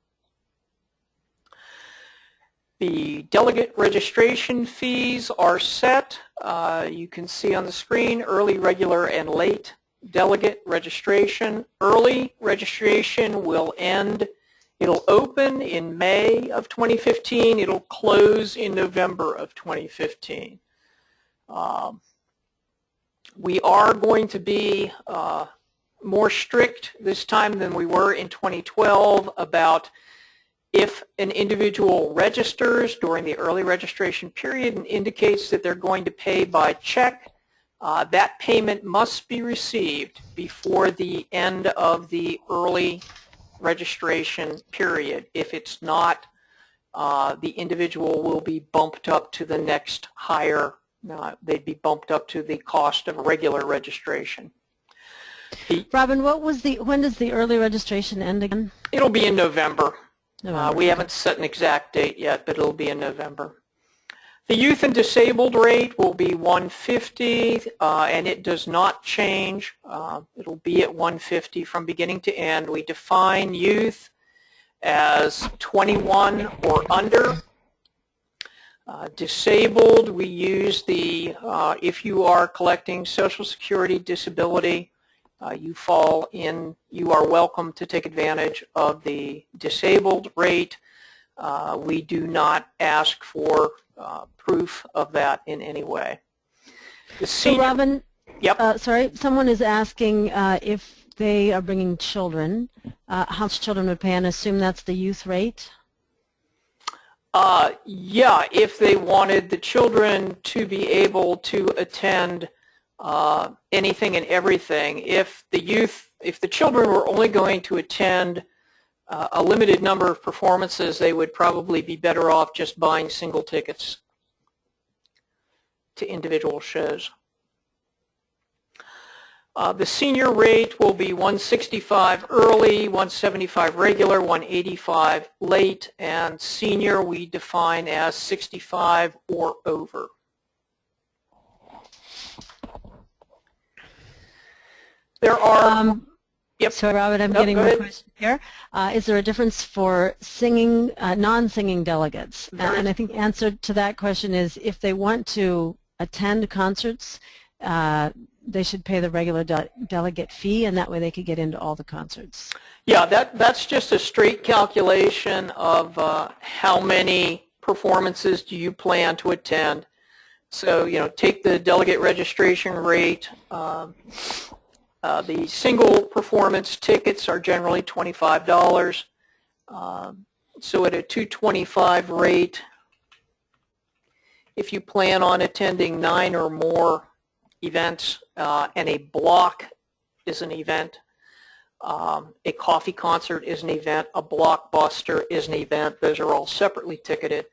The delegate registration fees are set. You can see on the screen early, regular, and late delegate registration. Early registration will end. It'll open in May of 2015. It'll close in November of 2015. We are going to be more strict this time than we were in 2012 about if an individual registers during the early registration period and indicates that they're going to pay by check, that payment must be received before the end of the early registration period. If it's not, the individual will be bumped up to the next higher, they'd be bumped up to the cost of a regular registration. Robin, when does the early registration end again? It'll be in November. We haven't set an exact date yet, but it'll be in November. The youth and disabled rate will be $150, and it does not change. It'll be at $150 from beginning to end. We define youth as 21 or under. Disabled, we use the, if you are collecting Social Security disability, you are welcome to take advantage of the disabled rate. We do not ask for proof of that in any way. So Robin, yep. Sorry, someone is asking if they are bringing children, how much children would pay, and assume that's the youth rate? Yeah, if they wanted the children to be able to attend anything and everything. If the children were only going to attend a limited number of performances, they would probably be better off just buying single tickets to individual shows. The senior rate will be $165 early, $175 regular, $185 late, and senior we define as 65 or over. There are... Yep. So, Robin, I'm Nope, getting one question here. Is there a difference for singing, non-singing delegates? And I think the answer to that question is if they want to attend concerts, they should pay the regular delegate fee, and that way they could get into all the concerts. Yeah, that's just a straight calculation of how many performances do you plan to attend. So, take the delegate registration rate. The single performance tickets are generally $25. So at a $225 rate, if you plan on attending 9 or more events, and a block is an event, a coffee concert is an event, a Blockbuster is an event, those are all separately ticketed.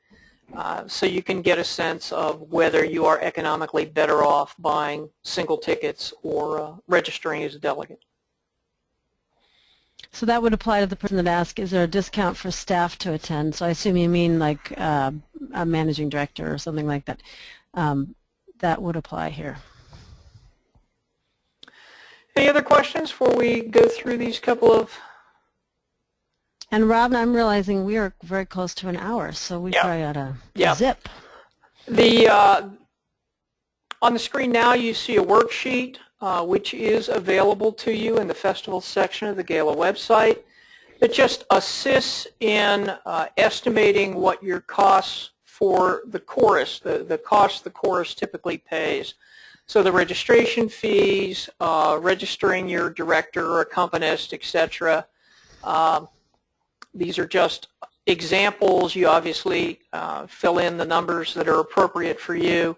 So you can get a sense of whether you are economically better off buying single tickets or registering as a delegate. So that would apply to the person that asked, is there a discount for staff to attend? So I assume you mean like a managing director or something like that. That would apply here. Any other questions before we go through these couple of... And Rob, I'm realizing we are very close to an hour, so we probably ought to zip. On the screen now you see a worksheet which is available to you in the festival section of the GALA website. It just assists in estimating what your costs for the chorus, the cost the chorus typically pays. So the registration fees, registering your director or accompanist, etc. These are just examples. You obviously fill in the numbers that are appropriate for you,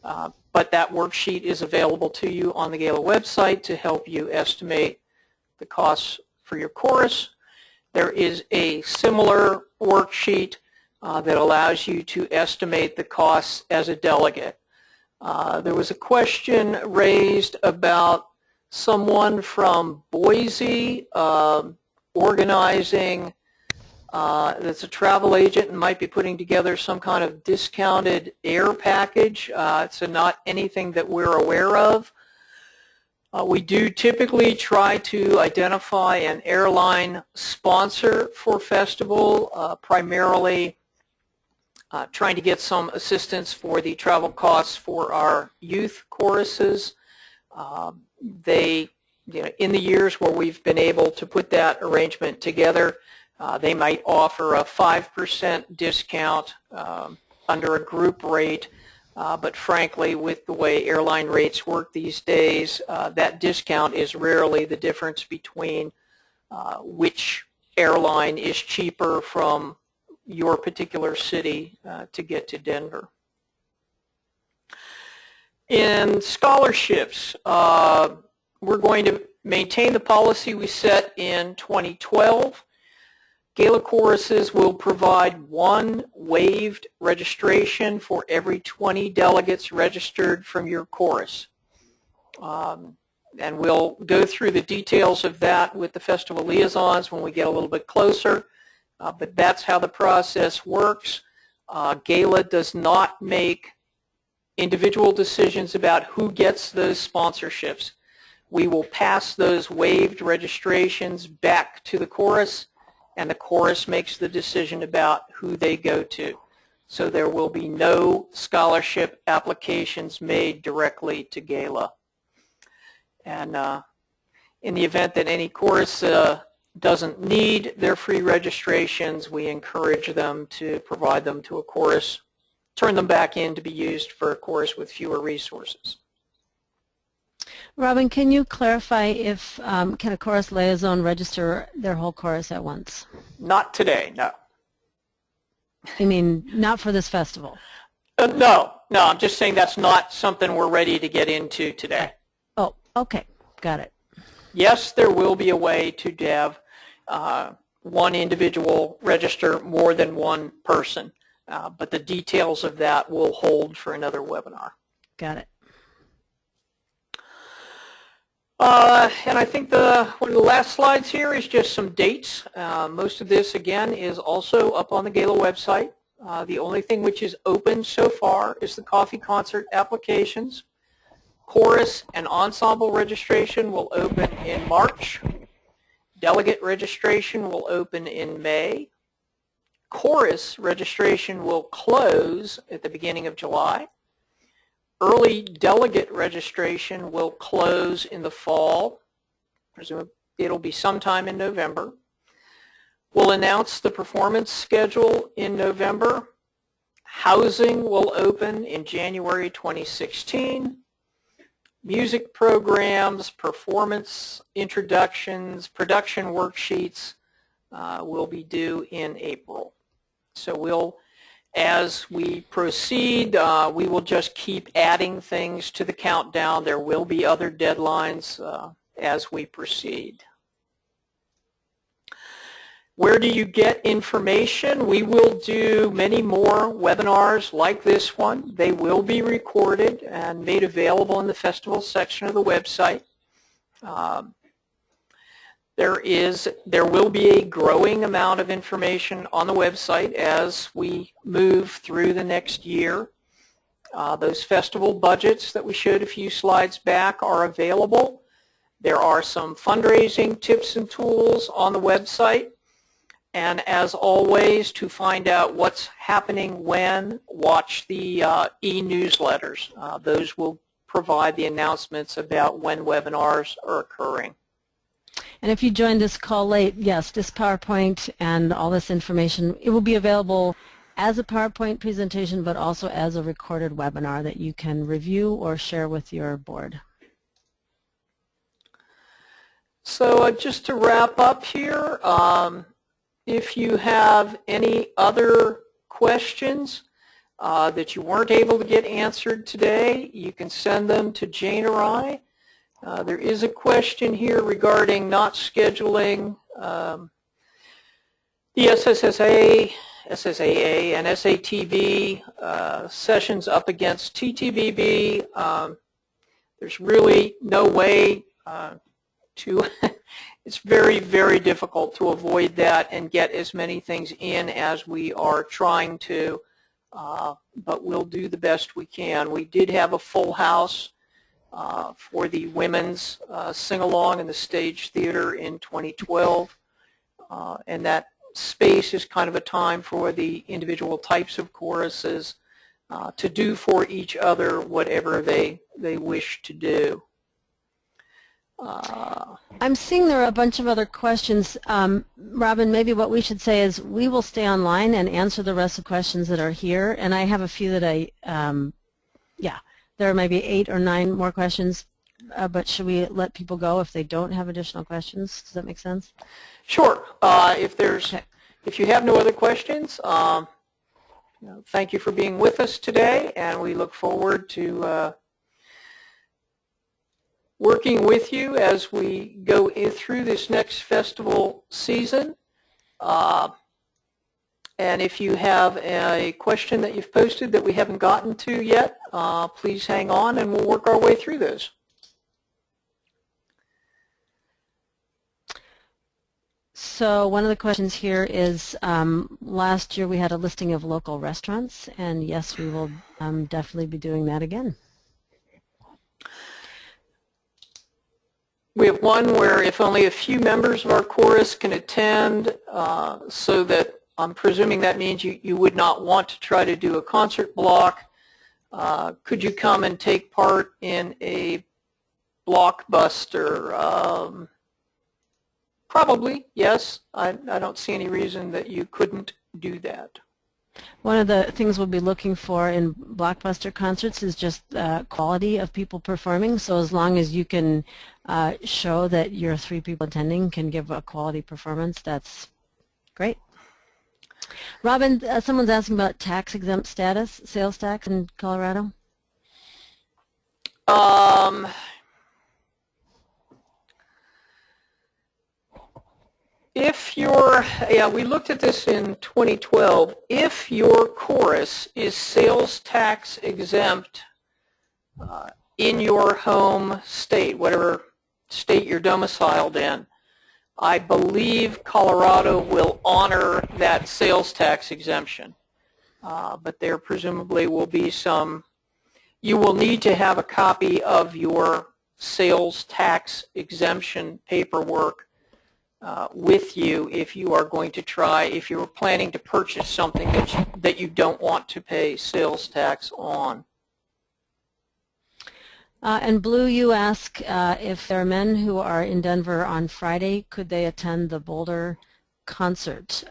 but that worksheet is available to you on the GALA website to help you estimate the costs for your chorus. There is a similar worksheet that allows you to estimate the costs as a delegate. There was a question raised about someone from Boise organizing that's a travel agent and might be putting together some kind of discounted air package. So not anything that we're aware of. We do typically try to identify an airline sponsor for festival, primarily trying to get some assistance for the travel costs for our youth choruses. In the years where we've been able to put that arrangement together, they might offer a 5% discount under a group rate, but frankly, with the way airline rates work these days, that discount is rarely the difference between which airline is cheaper from your particular city to get to Denver. In scholarships, we're going to maintain the policy we set in 2012. GALA choruses will provide one waived registration for every 20 delegates registered from your chorus. And we'll go through the details of that with the festival liaisons when we get a little bit closer. But that's how the process works. GALA does not make individual decisions about who gets those sponsorships. We will pass those waived registrations back to the chorus, and the chorus makes the decision about who they go to. So there will be no scholarship applications made directly to GALA. And in the event that any chorus doesn't need their free registrations, we encourage them to provide them to a chorus, turn them back in to be used for a chorus with fewer resources. Robin, can you clarify if can a chorus liaison register their whole chorus at once? Not today, no. You mean not for this festival? No, I'm just saying that's not something we're ready to get into today. Oh, okay, got it. Yes, there will be a way to have one individual register more than one person, but the details of that will hold for another webinar. Got it. And I think one of the last slides here is just some dates. Most of this, again, is also up on the GALA website. The only thing which is open so far is the coffee concert applications. Chorus and ensemble registration will open in March. Delegate registration will open in May. Chorus registration will close at the beginning of July. Early delegate registration will close in the fall. Presumably it'll be sometime in November. We'll announce the performance schedule in November. Housing will open in January 2016. Music programs, performance introductions, production worksheets will be due in April. So as we proceed, we will just keep adding things to the countdown. There will be other deadlines as we proceed. Where do you get information? We will do many more webinars like this one. They will be recorded and made available in the festival section of the website. There will be a growing amount of information on the website as we move through the next year. Those festival budgets that we showed a few slides back are available. There are some fundraising tips and tools on the website. And as always, to find out what's happening when, watch the e-newsletters. Those will provide the announcements about when webinars are occurring. And if you joined this call late, yes, this PowerPoint and all this information, it will be available as a PowerPoint presentation, but also as a recorded webinar that you can review or share with your board. So just to wrap up here, if you have any other questions that you weren't able to get answered today, you can send them to Jane or I. There is a question here regarding not scheduling the SSAA and SATB sessions up against TTBB. There's really no way to it's very, very difficult to avoid that and get as many things in as we are trying to, but we'll do the best we can. We did have a full house for the women's sing-along in the Stage Theater in 2012, and that space is kind of a time for the individual types of choruses to do for each other whatever they wish to do. I'm seeing there are a bunch of other questions. Robin, maybe what we should say is we will stay online and answer the rest of the questions that are here, and I have a few that there are maybe 8 or 9 more questions, but should we let people go if they don't have additional questions? Does that make sense? Sure. If you have no other questions, thank you for being with us today, and we look forward to working with you as we go through this next festival season. And if you have a question that you've posted that we haven't gotten to yet, please hang on and we'll work our way through those. So one of the questions here is, last year we had a listing of local restaurants, and yes, we will definitely be doing that again. We have one where if only a few members of our chorus can attend, so that I'm presuming that means you would not want to try to do a concert block. Could you come and take part in a Blockbuster? Probably, yes. I don't see any reason that you couldn't do that. One of the things we'll be looking for in Blockbuster Concerts is just quality of people performing. So as long as you can show that your 3 people attending can give a quality performance, that's great. Robin, someone's asking about tax-exempt status, sales tax in Colorado. We looked at this in 2012. If your chorus is sales tax exempt in your home state, whatever state you're domiciled in, I believe Colorado will honor that sales tax exemption. But there presumably will be some You will need to have a copy of your sales tax exemption paperwork with you if you are going to if you're planning to purchase something that you don't want to pay sales tax on. And Blue, you ask if there are men who are in Denver on Friday, could they attend the Boulder concert,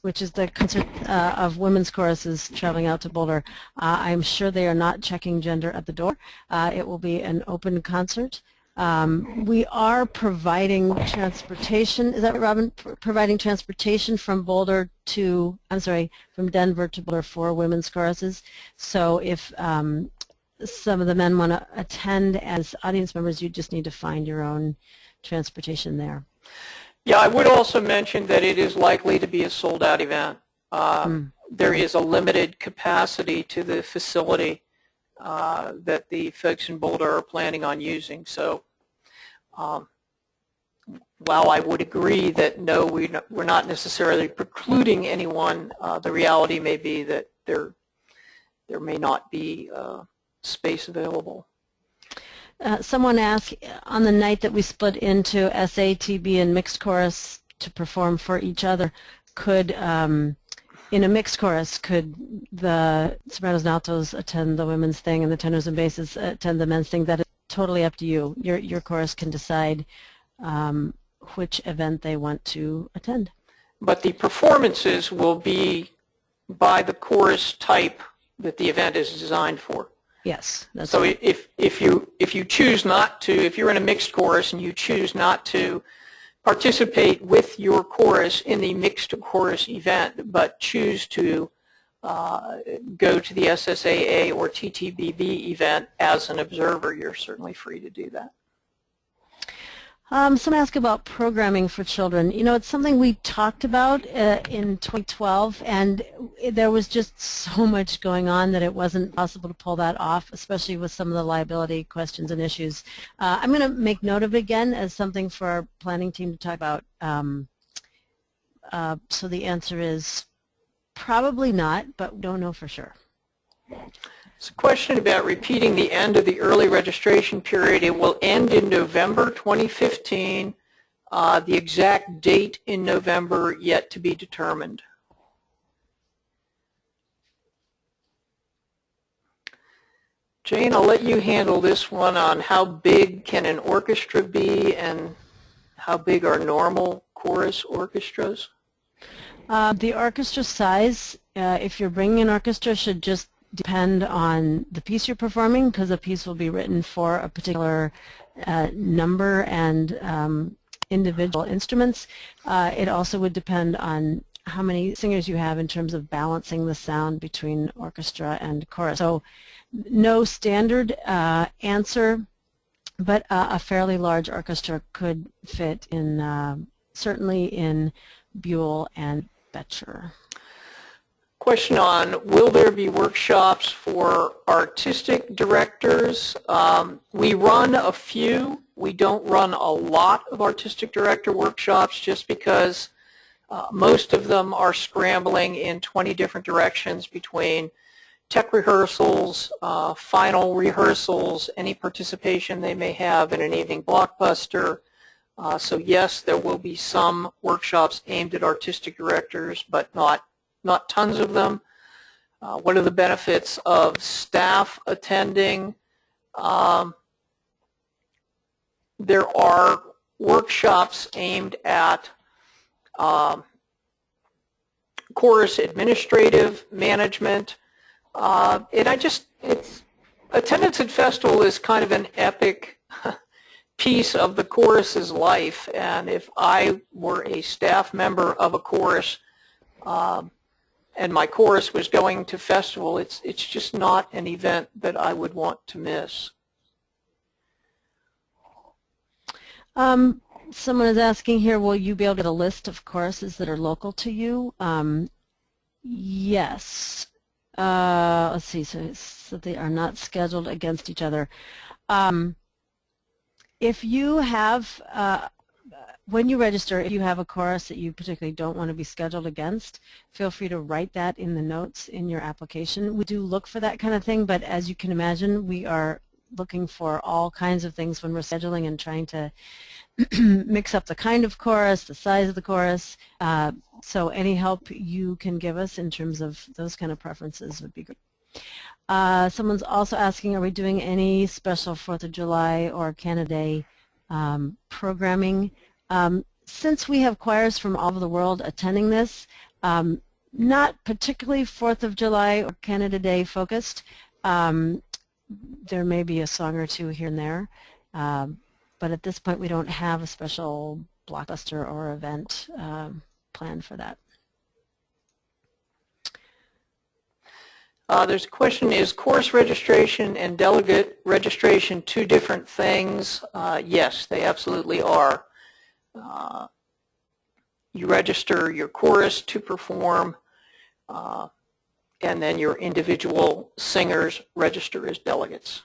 which is the concert of women's choruses traveling out to Boulder. I'm sure they are not checking gender at the door. It will be an open concert. We are providing transportation, is that right, Robin? Providing transportation from Denver to Boulder for women's choruses. So if some of the men want to attend as audience members, you just need to find your own transportation there. Yeah, I would also mention that it is likely to be a sold-out event. There is a limited capacity to the facility that the folks in Boulder are planning on using. So while I would agree that no, we're not necessarily precluding anyone, the reality may be that there may not be space available. Someone asked, on the night that we split into SA, TB, and mixed chorus to perform for each other, could, in a mixed chorus, could the sopranos and altos attend the women's thing and the tenors and basses attend the men's thing? That is totally up to you. Your chorus can decide which event they want to attend. But the performances will be by the chorus type that the event is designed for. Yes. That's so right. if you choose not to, if you're in a mixed chorus and you choose not to participate with your chorus in the mixed chorus event, but choose to go to the SSAA or TTBB event as an observer, you're certainly free to do that. Someone asked about programming for children. You know, it's something we talked about in 2012, and there was just so much going on that it wasn't possible to pull that off, especially with some of the liability questions and issues. I'm going to make note of it again as something for our planning team to talk about. So the answer is probably not, but we don't know for sure. It's a question about repeating the end of the early registration period. It will end in November 2015. The exact date in November yet to be determined. Jane, I'll let you handle this one on how big can an orchestra be and how big are normal chorus orchestras? The orchestra size, if you're bringing an orchestra, should just depend on the piece you're performing, because a piece will be written for a particular number and individual instruments. It also would depend on how many singers you have in terms of balancing the sound between orchestra and chorus. So no standard answer, but a fairly large orchestra could fit in, certainly in Buell and Betcher. Question on, will there be workshops for artistic directors? We run a few. We don't run a lot of artistic director workshops just because most of them are scrambling in 20 different directions between tech rehearsals, final rehearsals, any participation they may have in an evening blockbuster. So yes, there will be some workshops aimed at artistic directors, but not tons of them. What are the benefits of staff attending? There are workshops aimed at chorus administrative management. And attendance at festival is kind of an epic piece of the chorus's life. And if I were a staff member of a chorus, and my chorus was going to festival, it's just not an event that I would want to miss. Someone is asking here, will you be able to get a list of choruses that are local to you? Yes. Let's see, so they are not scheduled against each other. If you have when you register, if you have a chorus that you particularly don't want to be scheduled against, feel free to write that in the notes in your application. We do look for that kind of thing, but as you can imagine, we are looking for all kinds of things when we're scheduling and trying to mix up the kind of chorus, the size of the chorus. So any help you can give us in terms of those kind of preferences would be great. Someone's also asking, are we doing any special 4th of July or Canada Day programming? Since we have choirs from all over the world attending this, not particularly 4th of July or Canada Day focused. There may be a song or two here and there, but at this point we don't have a special Blockbuster or event planned for that. There's a question, is course registration and delegate registration two different things? Yes, they absolutely are. You register your chorus to perform, and then your individual singers register as delegates.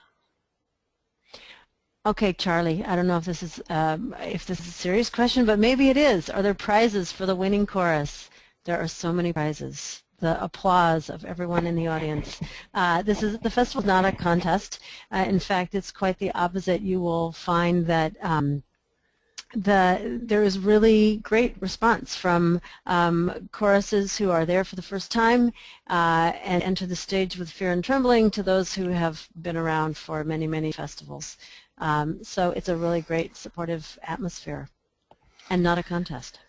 Okay, Charlie, I don't know if this is a serious question, but maybe it is. Are there prizes for the winning chorus? There are so many prizes. The applause of everyone in the audience. The festival is not a contest. In fact, it's quite the opposite. You will find that there is really great response from choruses who are there for the first time and enter the stage with fear and trembling to those who have been around for many, many festivals. So it's a really great supportive atmosphere and not a contest.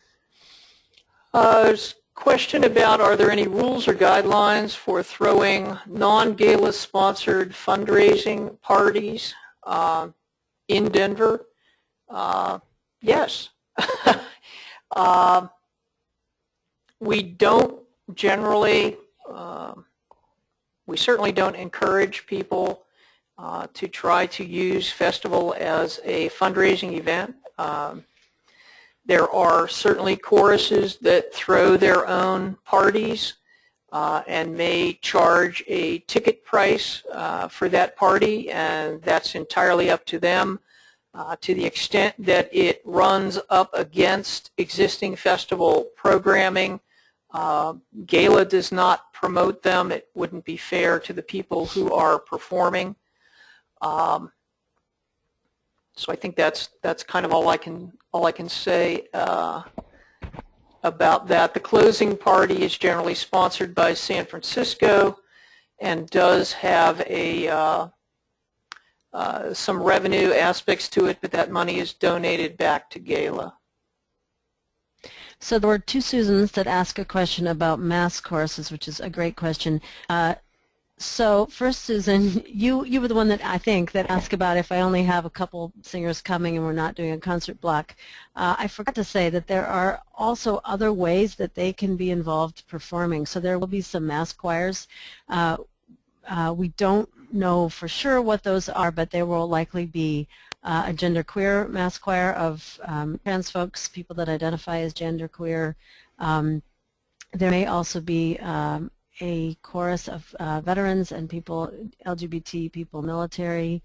Question about, are there any rules or guidelines for throwing non-GALA sponsored fundraising parties in Denver? Yes. We don't generally, we certainly don't encourage people to try to use Festival as a fundraising event. There are certainly choruses that throw their own parties and may charge a ticket price for that party, and that's entirely up to them. To the extent that it runs up against existing festival programming, GALA does not promote them. It wouldn't be fair to the people who are performing. So I think that's kind of all I can say about that. The closing party is generally sponsored by San Francisco and does have a some revenue aspects to it, but that money is donated back to GALA. So there were two Susans that asked a question about mass choruses, which is a great question. So first, Susan, you were the one that I think that asked about if I only have a couple singers coming and we're not doing a concert block. I forgot to say that there are also other ways that they can be involved performing. So there will be some mass choirs. We don't know for sure what those are, but there will likely be a genderqueer mass choir of trans folks, people that identify as genderqueer. There may also be a chorus of veterans and people, LGBT people, military.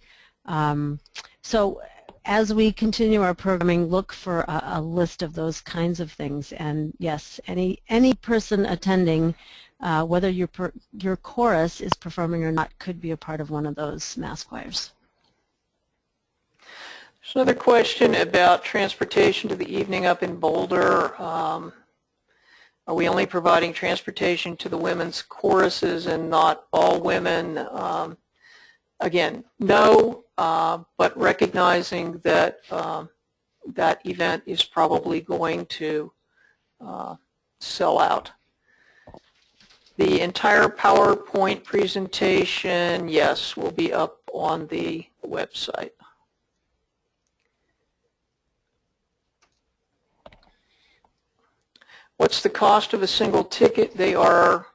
So as we continue our programming, look for a list of those kinds of things. And yes, any person attending, whether your chorus is performing or not, could be a part of one of those mass choirs. There's another question about transportation to the evening up in Boulder. Are we only providing transportation to the women's choruses and not all women? Again, no, but recognizing that that event is probably going to sell out. The entire PowerPoint presentation, yes, will be up on the website. What's the cost of a single ticket? They are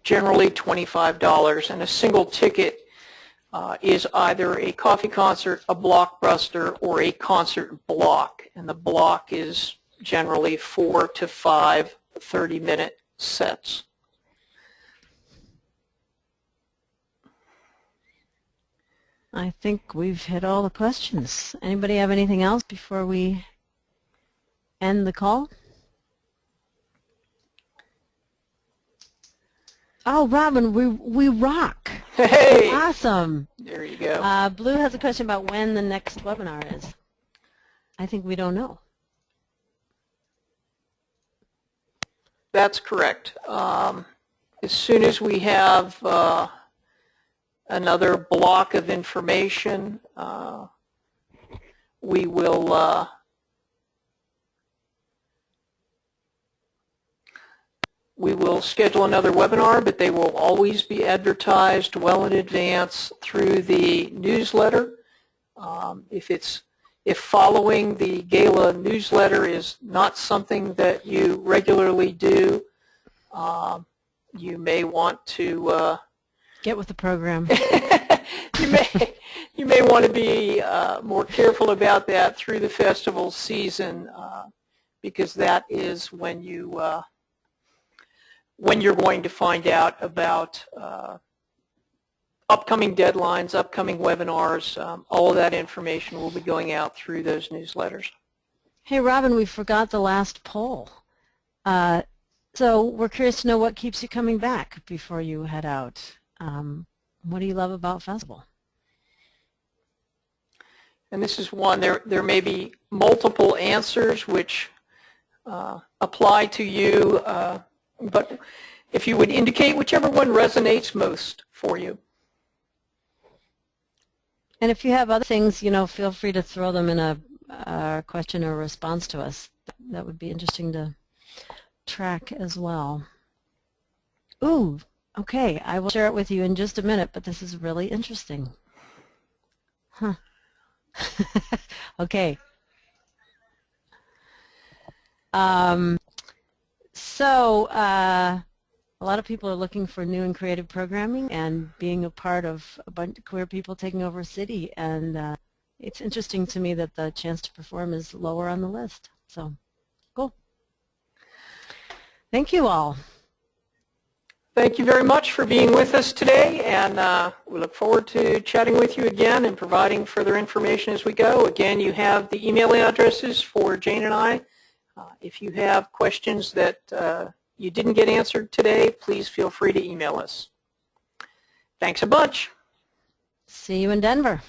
generally $25, and a single ticket is either a coffee concert, a Blockbuster, or a concert block, and the block is generally 4 to 5 30-minute sets. I think we've hit all the questions. Anybody have anything else before we end the call. Oh, Robin, we rock. Hey! Awesome. There you go. Blue has a question about when the next webinar is. I think we don't know. That's correct. As soon as we have another block of information, we will schedule another webinar, but they will always be advertised well in advance through the newsletter. If following the GALA newsletter is not something that you regularly do, you may want to get with the program. you may want to be more careful about that through the festival season, because that is when you're going to find out about upcoming deadlines, upcoming webinars. All of that information will be going out through those newsletters. Hey, Robin, we forgot the last poll. So we're curious to know what keeps you coming back before you head out. What do you love about Festival? And this is one. There may be multiple answers which apply to you, but if you would indicate whichever one resonates most for you. And if you have other things, feel free to throw them in a question or response to us. That would be interesting to track as well. Ooh, okay, I will share it with you in just a minute, but this is really interesting. Huh. Okay. A lot of people are looking for new and creative programming and being a part of a bunch of queer people taking over a city, and it's interesting to me that the chance to perform is lower on the list. So, cool. Thank you all. Thank you very much for being with us today, and we look forward to chatting with you again and providing further information as we go. Again, you have the email addresses for Jane and I. If you have questions that you didn't get answered today, please feel free to email us. Thanks a bunch. See you in Denver.